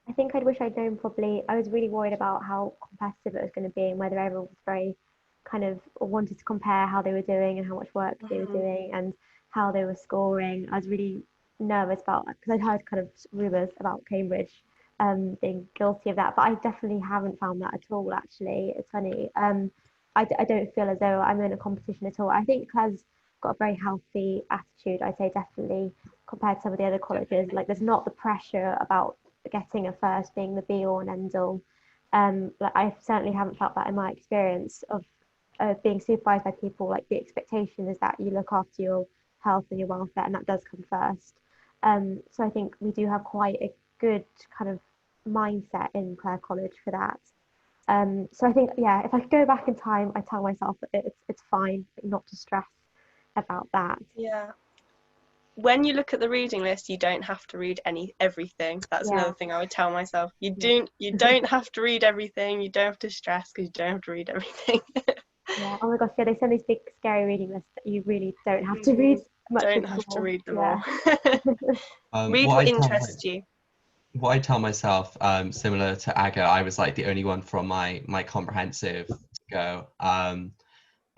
[SPEAKER 2] I think I'd wish I'd known probably. I was really worried about how competitive it was going to be and whether everyone was very kind of wanted to compare how they were doing and how much work they were doing and how they were scoring. I was really nervous about, because I'd heard kind of rumours about Cambridge being guilty of that, but I definitely haven't found that at all, actually. It's funny. I don't feel as though I'm in a competition at all. I think Claire's got a very healthy attitude, I'd say, definitely, compared to some of the other colleges. Like, there's not the pressure about getting a first being the be all and end all. Like, I certainly haven't felt that in my experience of being supervised by people. Like, the expectation is that you look after your health and your welfare, and that does come first. So I think we do have quite a good kind of mindset in Clare College for that. So I think, yeah, if I could go back in time, I tell myself that it's fine, not to stress about that.
[SPEAKER 5] Yeah. When you look at the reading list, you don't have to read everything. That's another thing I would tell myself. You don't have to read everything. You don't have to stress because you don't have to read everything.
[SPEAKER 2] Yeah. Oh my gosh, yeah, they send these big scary reading lists that you really don't have to read much.
[SPEAKER 5] Don't have to read them all. Read
[SPEAKER 3] what
[SPEAKER 5] interests you.
[SPEAKER 3] What I tell myself, similar to Aga, I was like the only one from my comprehensive to go.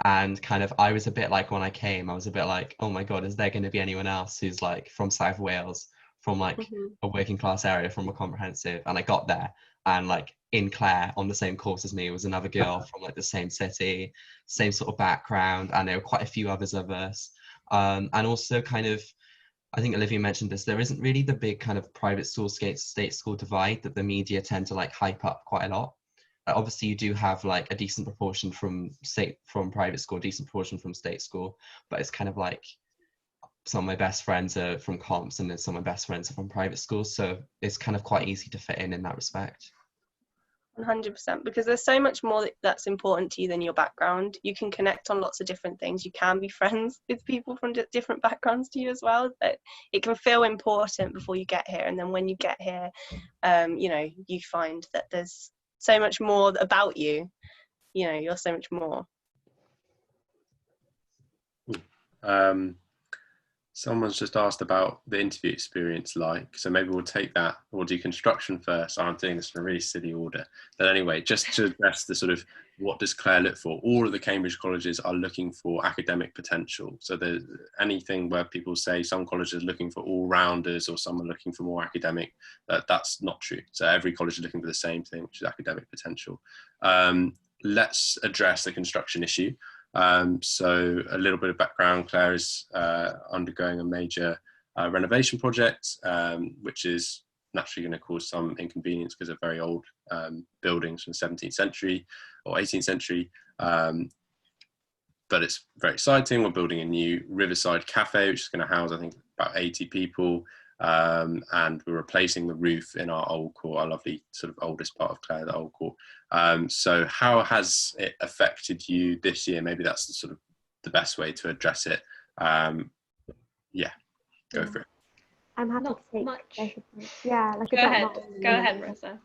[SPEAKER 3] And kind of, I was a bit like, when I came, I was a bit like, oh my God, is there going to be anyone else who's like from South Wales, from like a working class area, from a comprehensive? And I got there, and like in Clare, on the same course as me, was another girl from like the same city, same sort of background, and there were quite a few others of us. And also kind of, I think Olivia mentioned this, there isn't really the big kind of private school, state school divide that the media tend to like hype up quite a lot. Obviously you do have like a decent proportion from private school, decent proportion from state school, but it's kind of like some of my best friends are from comps and then some of my best friends are from private schools, so it's kind of quite easy to fit in that respect.
[SPEAKER 5] 100%, because there's so much more that's important to you than your background. You can connect on lots of different things. You can be friends with people from different backgrounds to you as well. But it can feel important before you get here, and then when you get here, you find that there's so much more about you. You're so much more.
[SPEAKER 1] Someone's just asked about the interview experience like, so maybe we'll take that, we'll do construction first. I'm doing this in a really silly order. But anyway, just to address the sort of, what does Clare look for? All of the Cambridge colleges are looking for academic potential. So there's anything where people say some colleges are looking for all-rounders or some are looking for more academic, that's not true. So every college is looking for the same thing, which is academic potential. Let's address the construction issue. So a little bit of background, Clare is undergoing a major renovation project, which is naturally going to cause some inconvenience because of very old buildings from the 17th century or 18th century. But it's very exciting. We're building a new riverside cafe, which is going to house, I think, about 80 people. And we're replacing the roof in our old court, our lovely sort of oldest part of Clare, the old court. So how has it affected you this year? Maybe that's the sort of the best way to address it. Go for it.
[SPEAKER 2] I'm happy to take
[SPEAKER 4] much.
[SPEAKER 2] Yeah, like
[SPEAKER 4] Go ahead, Rosa.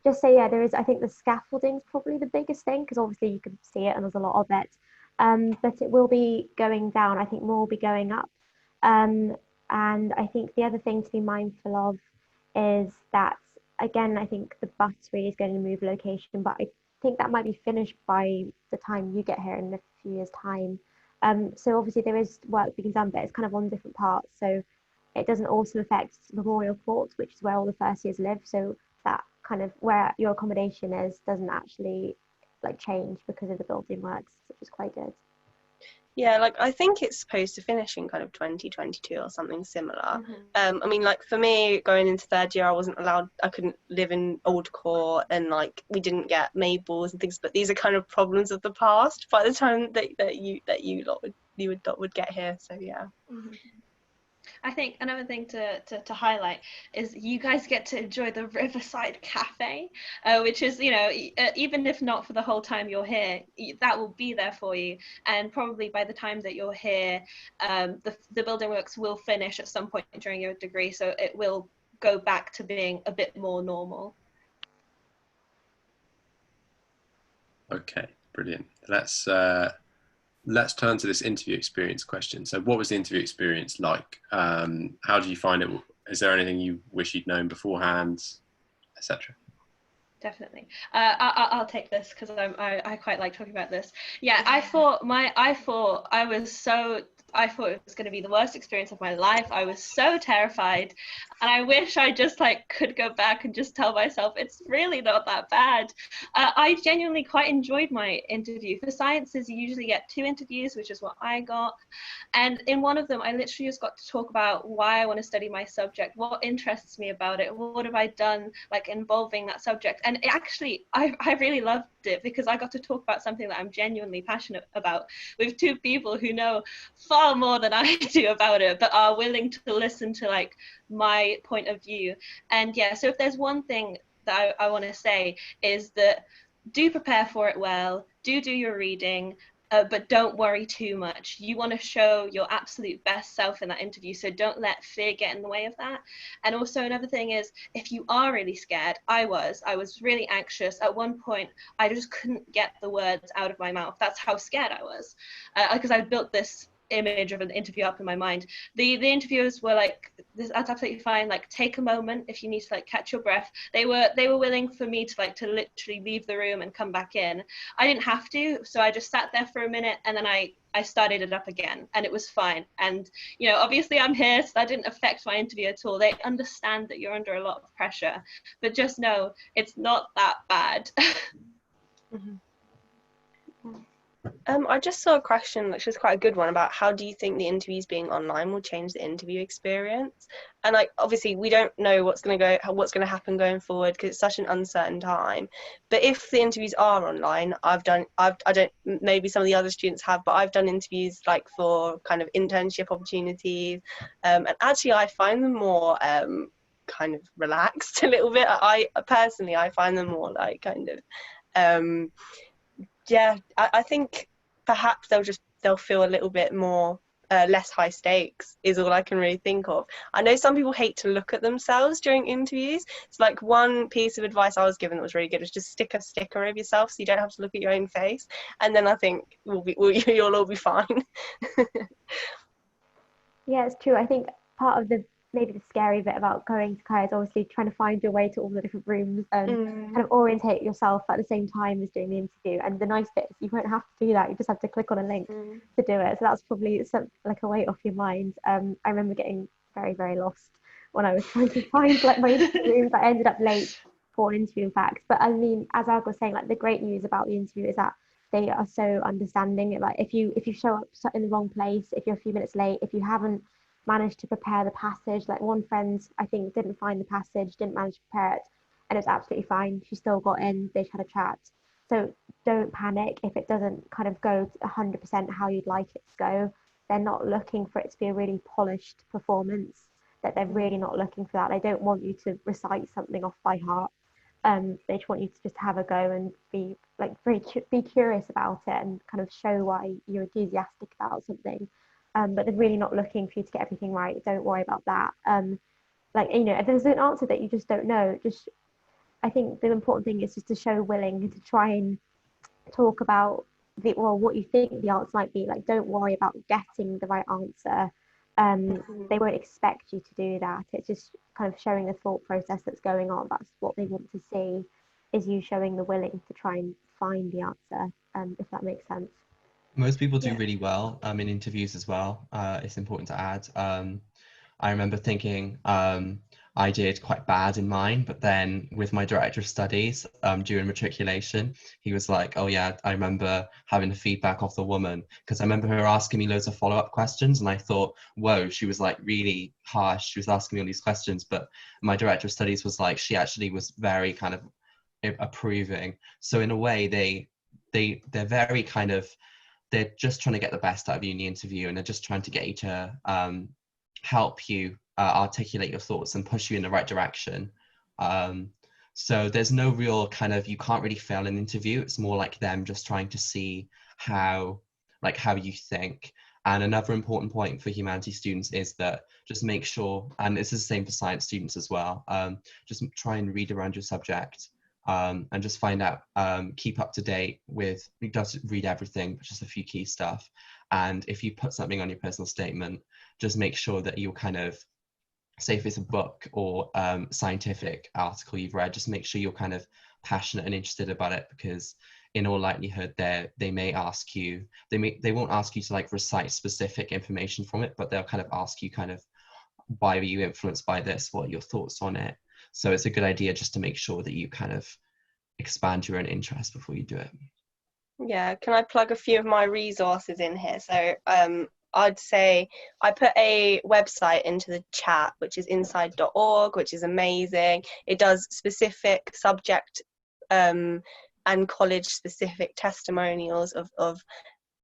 [SPEAKER 2] Just say, yeah, there is, I think the scaffolding is probably the biggest thing, because obviously you can see it and there's a lot of it. But it will be going down. I think more will be going up. And I think the other thing to be mindful of is that, again, I think the bus really is going to move location, but I think that might be finished by the time you get here in a few years' time. So obviously there is work being done, but it's kind of on different parts. So it doesn't also affect Memorial Court, which is where all the first years live. So that kind of where your accommodation is doesn't actually like change because of the building works, which is quite good.
[SPEAKER 5] Yeah, like I think it's supposed to finish in kind of 2022 or something similar. I mean, like for me, going into third year, I couldn't live in Old Court, and like we didn't get Mabels and things. But these are kind of problems of the past by the time that you lot would get here. So yeah.
[SPEAKER 4] I think another thing to highlight is you guys get to enjoy the Riverside Cafe, which is, you know, even if not for the whole time you're here, that will be there for you. And probably by the time that you're here, the building works will finish at some point during your degree, so it will go back to being a bit more normal.
[SPEAKER 1] Okay, brilliant. Let's turn to this interview experience question. So what was the interview experience like? How do you find it? Is there anything you wish you'd known beforehand, etc.?
[SPEAKER 4] Definitely. I'll take this because I quite like talking about this. Yeah, I thought it was going to be the worst experience of my life. I was so terrified, and I wish I just like could go back and just tell myself it's really not that bad. I genuinely quite enjoyed my interview. For sciences, you usually get 2 interviews, which is what I got. And in one of them, I literally just got to talk about why I want to study my subject, what interests me about it, what have I done like involving that subject. And actually, I really loved it because I got to talk about something that I'm genuinely passionate about with 2 people who know far more than I do about it, but are willing to listen to like my point of view. And yeah, so if there's one thing that I want to say is that do prepare for it well, do your reading, but don't worry too much. You want to show your absolute best self in that interview, so don't let fear get in the way of that. And also another thing is, if you are really scared, I was really anxious. At one point, I just couldn't get the words out of my mouth. That's how scared I was, because I built this image of an interview up in my mind. The interviewers were like, that's absolutely fine, like take a moment if you need to like catch your breath. They were willing for me to like to literally leave the room and come back in. I didn't have to, so I just sat there for a minute and then I started it up again, and it was fine. And you know, obviously I'm here, so that didn't affect my interview at all. They understand that you're under a lot of pressure, but just know it's not that bad.
[SPEAKER 5] I just saw a question, which was quite a good one, about how do you think the interviews being online will change the interview experience? And like, obviously, we don't know what's going to happen going forward because it's such an uncertain time. But if the interviews are online, I don't, maybe some of the other students have, but I've done interviews like for kind of internship opportunities, and actually I find them more kind of relaxed a little bit. I personally find them more like kind of yeah, I think perhaps they'll feel a little bit more less high stakes is all I can really think of. I know some people hate to look at themselves during interviews. It's like one piece of advice I was given that was really good was just stick a sticker over yourself so you don't have to look at your own face, and then I think you'll all be fine.
[SPEAKER 2] Yeah, it's true. I think part of maybe the scary bit about going to Clare is obviously trying to find your way to all the different rooms and kind of orientate yourself at the same time as doing the interview. And the nice bit is you won't have to do that. You just have to click on a link to do it. So that's probably like a weight off your mind. I remember getting very, very lost when I was trying to find like my rooms. I ended up late for an interview, in fact. But I mean, as I was saying, like the great news about the interview is that they are so understanding. Like if you show up in the wrong place, if you're a few minutes late, if you haven't managed to prepare the passage, like one friend I think didn't find the passage, didn't manage to prepare it, and it was absolutely fine. She still got in, they had a chat. So don't panic if it doesn't kind of go 100% how you'd like it to go. They're not looking for it to be a really polished performance, that they're really not looking for that. They don't want you to recite something off by heart. They just want you to just have a go and be like be curious about it and kind of show why you're enthusiastic about something. But they're really not looking for you to get everything right. Don't worry about that. Like, you know, if there's an answer that you just don't know, I think the important thing is just to show willing and to try and talk about what you think the answer might be. Like, don't worry about getting the right answer. they won't expect you to do that. It's just kind of showing the thought process that's going on. That's what they want to see, is you showing the willing to try and find the answer, if that makes sense.
[SPEAKER 3] Most people do
[SPEAKER 5] Yeah.
[SPEAKER 3] really well in interviews as well. It's important to add. I remember thinking I did quite bad in mine, but then with my director of studies during matriculation, he was like, oh yeah, I remember having the feedback of the woman, because I remember her asking me loads of follow-up questions, and I thought, whoa, she was like really harsh. She was asking me all these questions, but my director of studies was like, she actually was very kind of approving. So in a way, they're very kind of, they're just trying to get the best out of you in the interview, and they're just trying to get you to help you articulate your thoughts and push you in the right direction. So there's no real kind of, you can't really fail an interview. It's more like them just trying to see how you think. And another important point for humanities students is that just make sure, and this is the same for science students as well, just try and read around your subject. And just find out, keep up to date with, it doesn't read everything, but just a few key stuff. And if you put something on your personal statement, just make sure that you're kind of, say if it's a book or scientific article you've read, just make sure you're kind of passionate and interested about it, because in all likelihood they may ask you, they won't ask you to like recite specific information from it, but they'll kind of ask you kind of, why were you influenced by this? What are your thoughts on it? So it's a good idea just to make sure that you kind of expand your own interest before you do it.
[SPEAKER 5] Yeah, can I plug a few of my resources in here? So I'd say I put a website into the chat, which is inside.org, which is amazing. It does specific subject and college specific testimonials of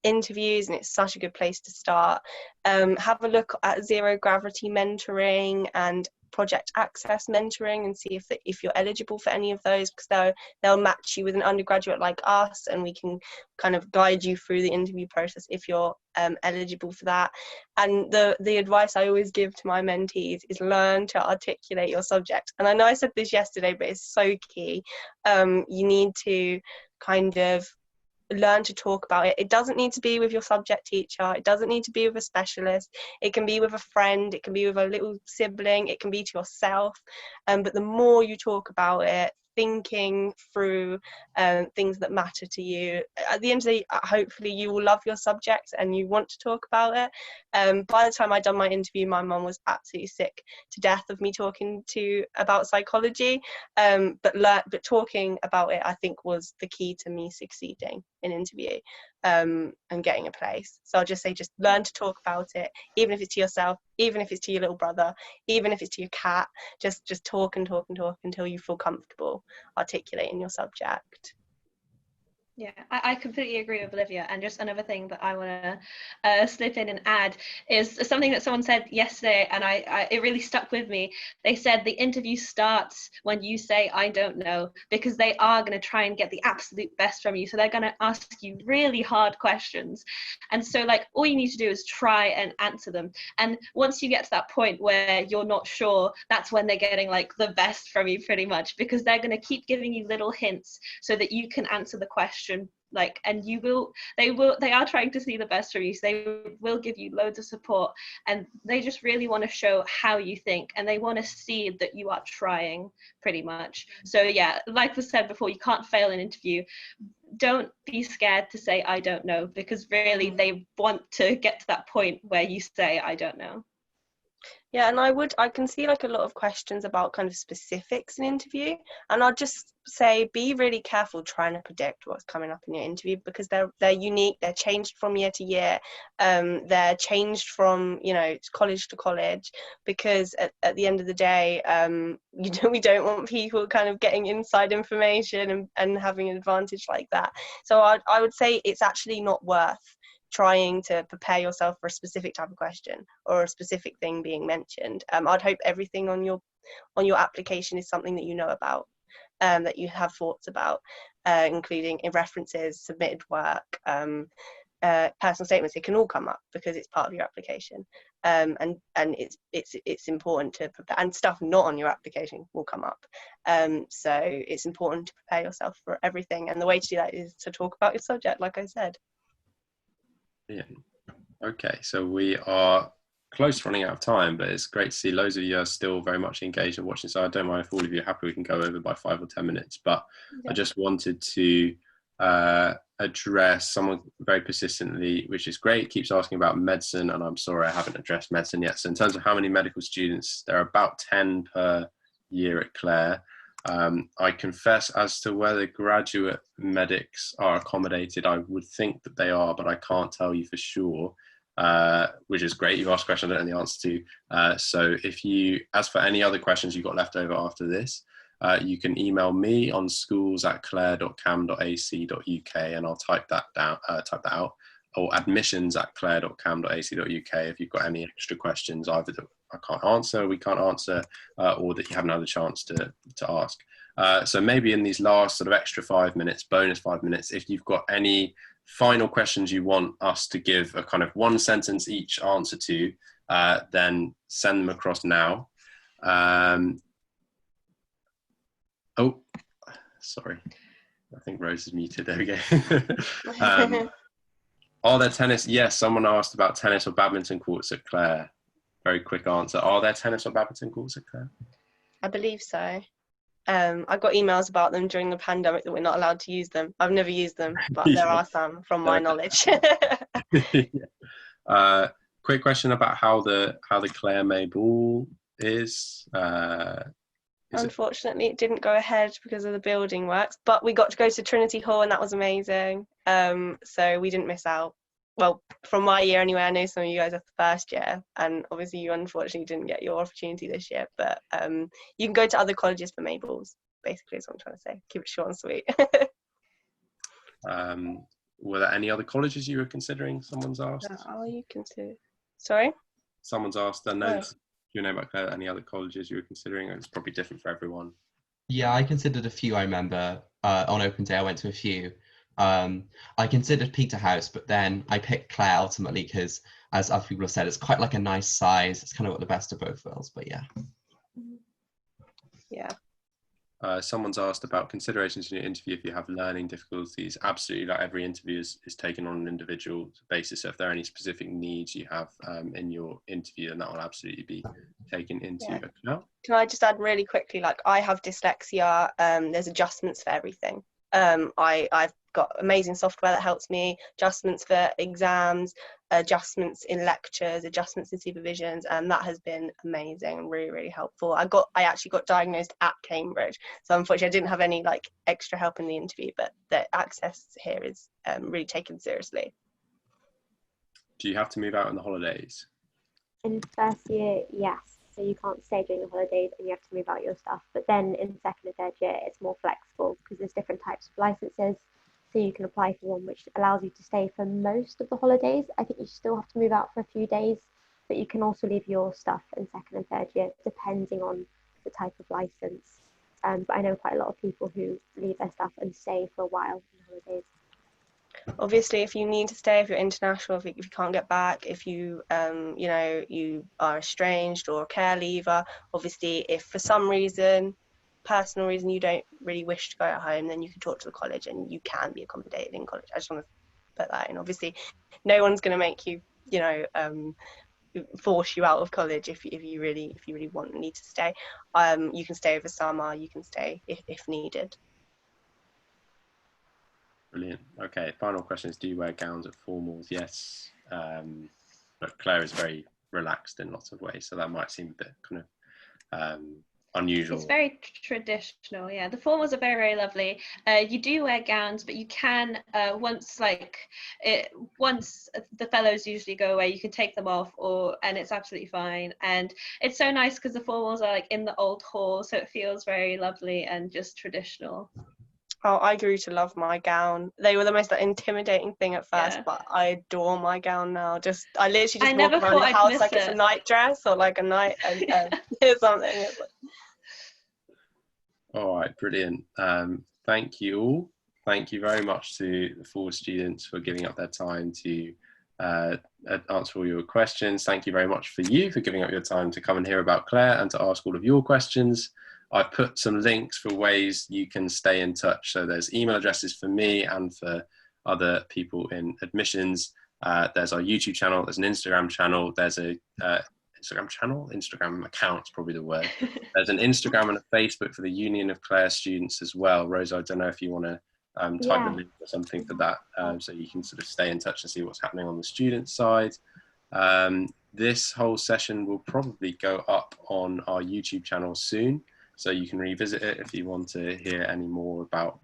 [SPEAKER 5] interviews, and it's such a good place to start. Have a look at zero gravity mentoring and project access mentoring, and see if you're eligible for any of those, because they'll match you with an undergraduate like us, and we can kind of guide you through the interview process if you're eligible for that. And the advice I always give to my mentees is learn to articulate your subject. And I know I said this yesterday, but it's so key. You need to kind of learn to talk about it. It doesn't need to be with your subject teacher, it doesn't need to be with a specialist, it can be with a friend, it can be with a little sibling, it can be to yourself, but the more you talk about it, thinking through things that matter to you, at the end of the day, hopefully you will love your subject and you want to talk about it. By the time I'd done my interview, my mum was absolutely sick to death of me talking about psychology, but talking about it, I think, was the key to me succeeding in interview and getting a place. So I'll just say, just learn to talk about it, even if it's to yourself, even if it's to your little brother, even if it's to your cat. Just talk and talk and talk until you feel comfortable articulating your subject.
[SPEAKER 4] Yeah, I completely agree with Olivia. And just another thing that I want to slip in and add is something that someone said yesterday, and it really stuck with me. They said the interview starts when you say, I don't know, because they are going to try and get the absolute best from you. So they're going to ask you really hard questions. And so like all you need to do is try and answer them. And once you get to that point where you're not sure, that's when they're getting like the best from you pretty much, because they're going to keep giving you little hints so that you can answer the question, like, and they are trying to see the best from you, so they will give you loads of support, and they just really want to show how you think, and they want to see that you are trying pretty much. So yeah, like was said before, you can't fail an interview. Don't be scared to say I don't know, because really they want to get to that point where you say I don't know.
[SPEAKER 5] Yeah, and I can see like a lot of questions about kind of specifics in interview, and I'll just say be really careful trying to predict what's coming up in your interview, because they're unique, they're changed from year to year, they're changed from, you know, college to college, because at the end of the day, we don't want people kind of getting inside information and having an advantage like that. So I would say it's actually not worth trying to prepare yourself for a specific type of question or a specific thing being mentioned. I'd hope everything on your application is something that you know about, that you have thoughts about, including in references, submitted work, personal statements. It can all come up because it's part of your application, and it's important to prepare, and stuff not on your application will come up. So it's important to prepare yourself for everything, and the way to do that is to talk about your subject, like I said.
[SPEAKER 1] Yeah. Okay, so we are close to running out of time, but it's great to see loads of you are still very much engaged and watching. So I don't mind if all of you are happy, we can go over by 5 or 10 minutes. But I just wanted to address someone very persistently, which is great, keeps asking about medicine, and I'm sorry I haven't addressed medicine yet. So in terms of how many medical students, there are about 10 per year at Clare. I confess, as to whether graduate medics are accommodated, I would think that they are, but I can't tell you for sure, which is great. You've asked a question I don't know the answer to. So if you, as for any other questions you've got left over after this, you can email me on schools@clare.cam.ac.uk and I'll type that out, or admissions@clare.cam.ac.uk if you've got any extra questions, either that I can't answer, we can't answer, or that you haven't had a chance to ask. So maybe in these last sort of extra 5 minutes, bonus 5 minutes, if you've got any final questions you want us to give a kind of one sentence each answer to, then send them across now. Oh, sorry. I think Rose is muted. There we go. Are there tennis? Yes, someone asked about tennis or badminton courts at Clare. Very quick answer. Are there tennis or badminton courts at Clare?
[SPEAKER 5] I believe so. I got emails about them during the pandemic that we're not allowed to use them. I've never used them, but there are some from my knowledge.
[SPEAKER 1] Quick question about how the Clare May ball is.
[SPEAKER 5] Unfortunately, it didn't go ahead because of the building works, but we got to go to Trinity Hall and that was amazing. So we didn't miss out. Well, from my year anyway, I know some of you guys are the first year, and obviously you unfortunately didn't get your opportunity this year, but you can go to other colleges for May balls, basically is what I'm trying to say. Keep it short and sweet.
[SPEAKER 1] Were there any other colleges you were considering? Someone's asked.
[SPEAKER 5] Oh, you can too. Sorry?
[SPEAKER 1] Someone's asked. I know. Do you know about Clare, any other colleges you were considering? It's probably different for everyone.
[SPEAKER 3] Yeah, I considered a few. I remember on open day I went to a few. I considered Peterhouse, but then I picked Clare ultimately because, as other people have said, it's quite like a nice size. It's kind of got the best of both worlds, but yeah.
[SPEAKER 5] Yeah.
[SPEAKER 1] Someone's asked about considerations in your interview if you have learning difficulties. Absolutely, like every interview is taken on an individual basis. So if there are any specific needs you have in your interview, then that will absolutely be taken into account.
[SPEAKER 5] Can I just add really quickly, like I have dyslexia, there's adjustments for everything. I've got amazing software that helps me, adjustments for exams, adjustments in lectures, adjustments in supervisions, and that has been amazing and really, really helpful. I actually got diagnosed at Cambridge, so unfortunately I didn't have any like extra help in the interview, but the access here is really taken seriously.
[SPEAKER 1] Do you have to move out in the holidays?
[SPEAKER 2] In first year, yes. So you can't stay during the holidays and you have to move out your stuff. But then in second and third year, it's more flexible because there's different types of licenses. So you can apply for one which allows you to stay for most of the holidays. I think you still have to move out for a few days, but you can also leave your stuff in second and third year, depending on the type of license. But I know quite a lot of people who leave their stuff and stay for a while in the holidays.
[SPEAKER 5] Obviously, if you need to stay, if you're international, if you can't get back, if you you are estranged or a care leaver, obviously if for some reason, personal reason, you don't really wish to go at home, then you can talk to the college and you can be accommodated in college. I just want to put that in. Obviously no one's going to make you force you out of college if you really want and need to stay. You can stay over summer, you can stay if needed.
[SPEAKER 1] Brilliant. Okay, final question is, do you wear gowns at formals? Yes. But Clare is very relaxed in lots of ways, so that might seem a bit kind of unusual.
[SPEAKER 4] It's very traditional, yeah. The formals are very, very lovely. You do wear gowns, but you can, once the fellows usually go away, you can take them off, and it's absolutely fine. And it's so nice because the formals are like in the old hall, so it feels very lovely and just traditional.
[SPEAKER 5] Oh, I grew to love my gown. They were the most intimidating thing at first, but I adore my gown now. I literally just walk around the house like it's a night dress or like a night something.
[SPEAKER 1] All right, brilliant. Thank you all. Thank you very much to the 4 students for giving up their time to answer all your questions. Thank you very much for giving up your time to come and hear about Clare and to ask all of your questions. I've put some links for ways you can stay in touch. So there's email addresses for me and for other people in admissions. There's our YouTube channel, there's an Instagram channel, there's a Instagram account's probably the word. There's an Instagram and a Facebook for the Union of Clare students as well. Rosa, I don't know if you want to type the link or something for that, so you can sort of stay in touch and see what's happening on the student side. This whole session will probably go up on our YouTube channel soon, so you can revisit it if you want to hear any more about,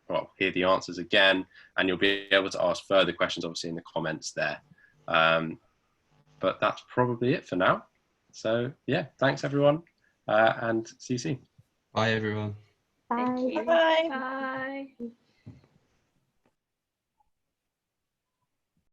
[SPEAKER 1] well, hear the answers again, and you'll be able to ask further questions obviously in the comments there. But that's probably it for now. So yeah, thanks everyone, and see you soon.
[SPEAKER 3] Bye everyone.
[SPEAKER 2] Bye.
[SPEAKER 4] Thank you.
[SPEAKER 5] Bye.
[SPEAKER 4] Bye.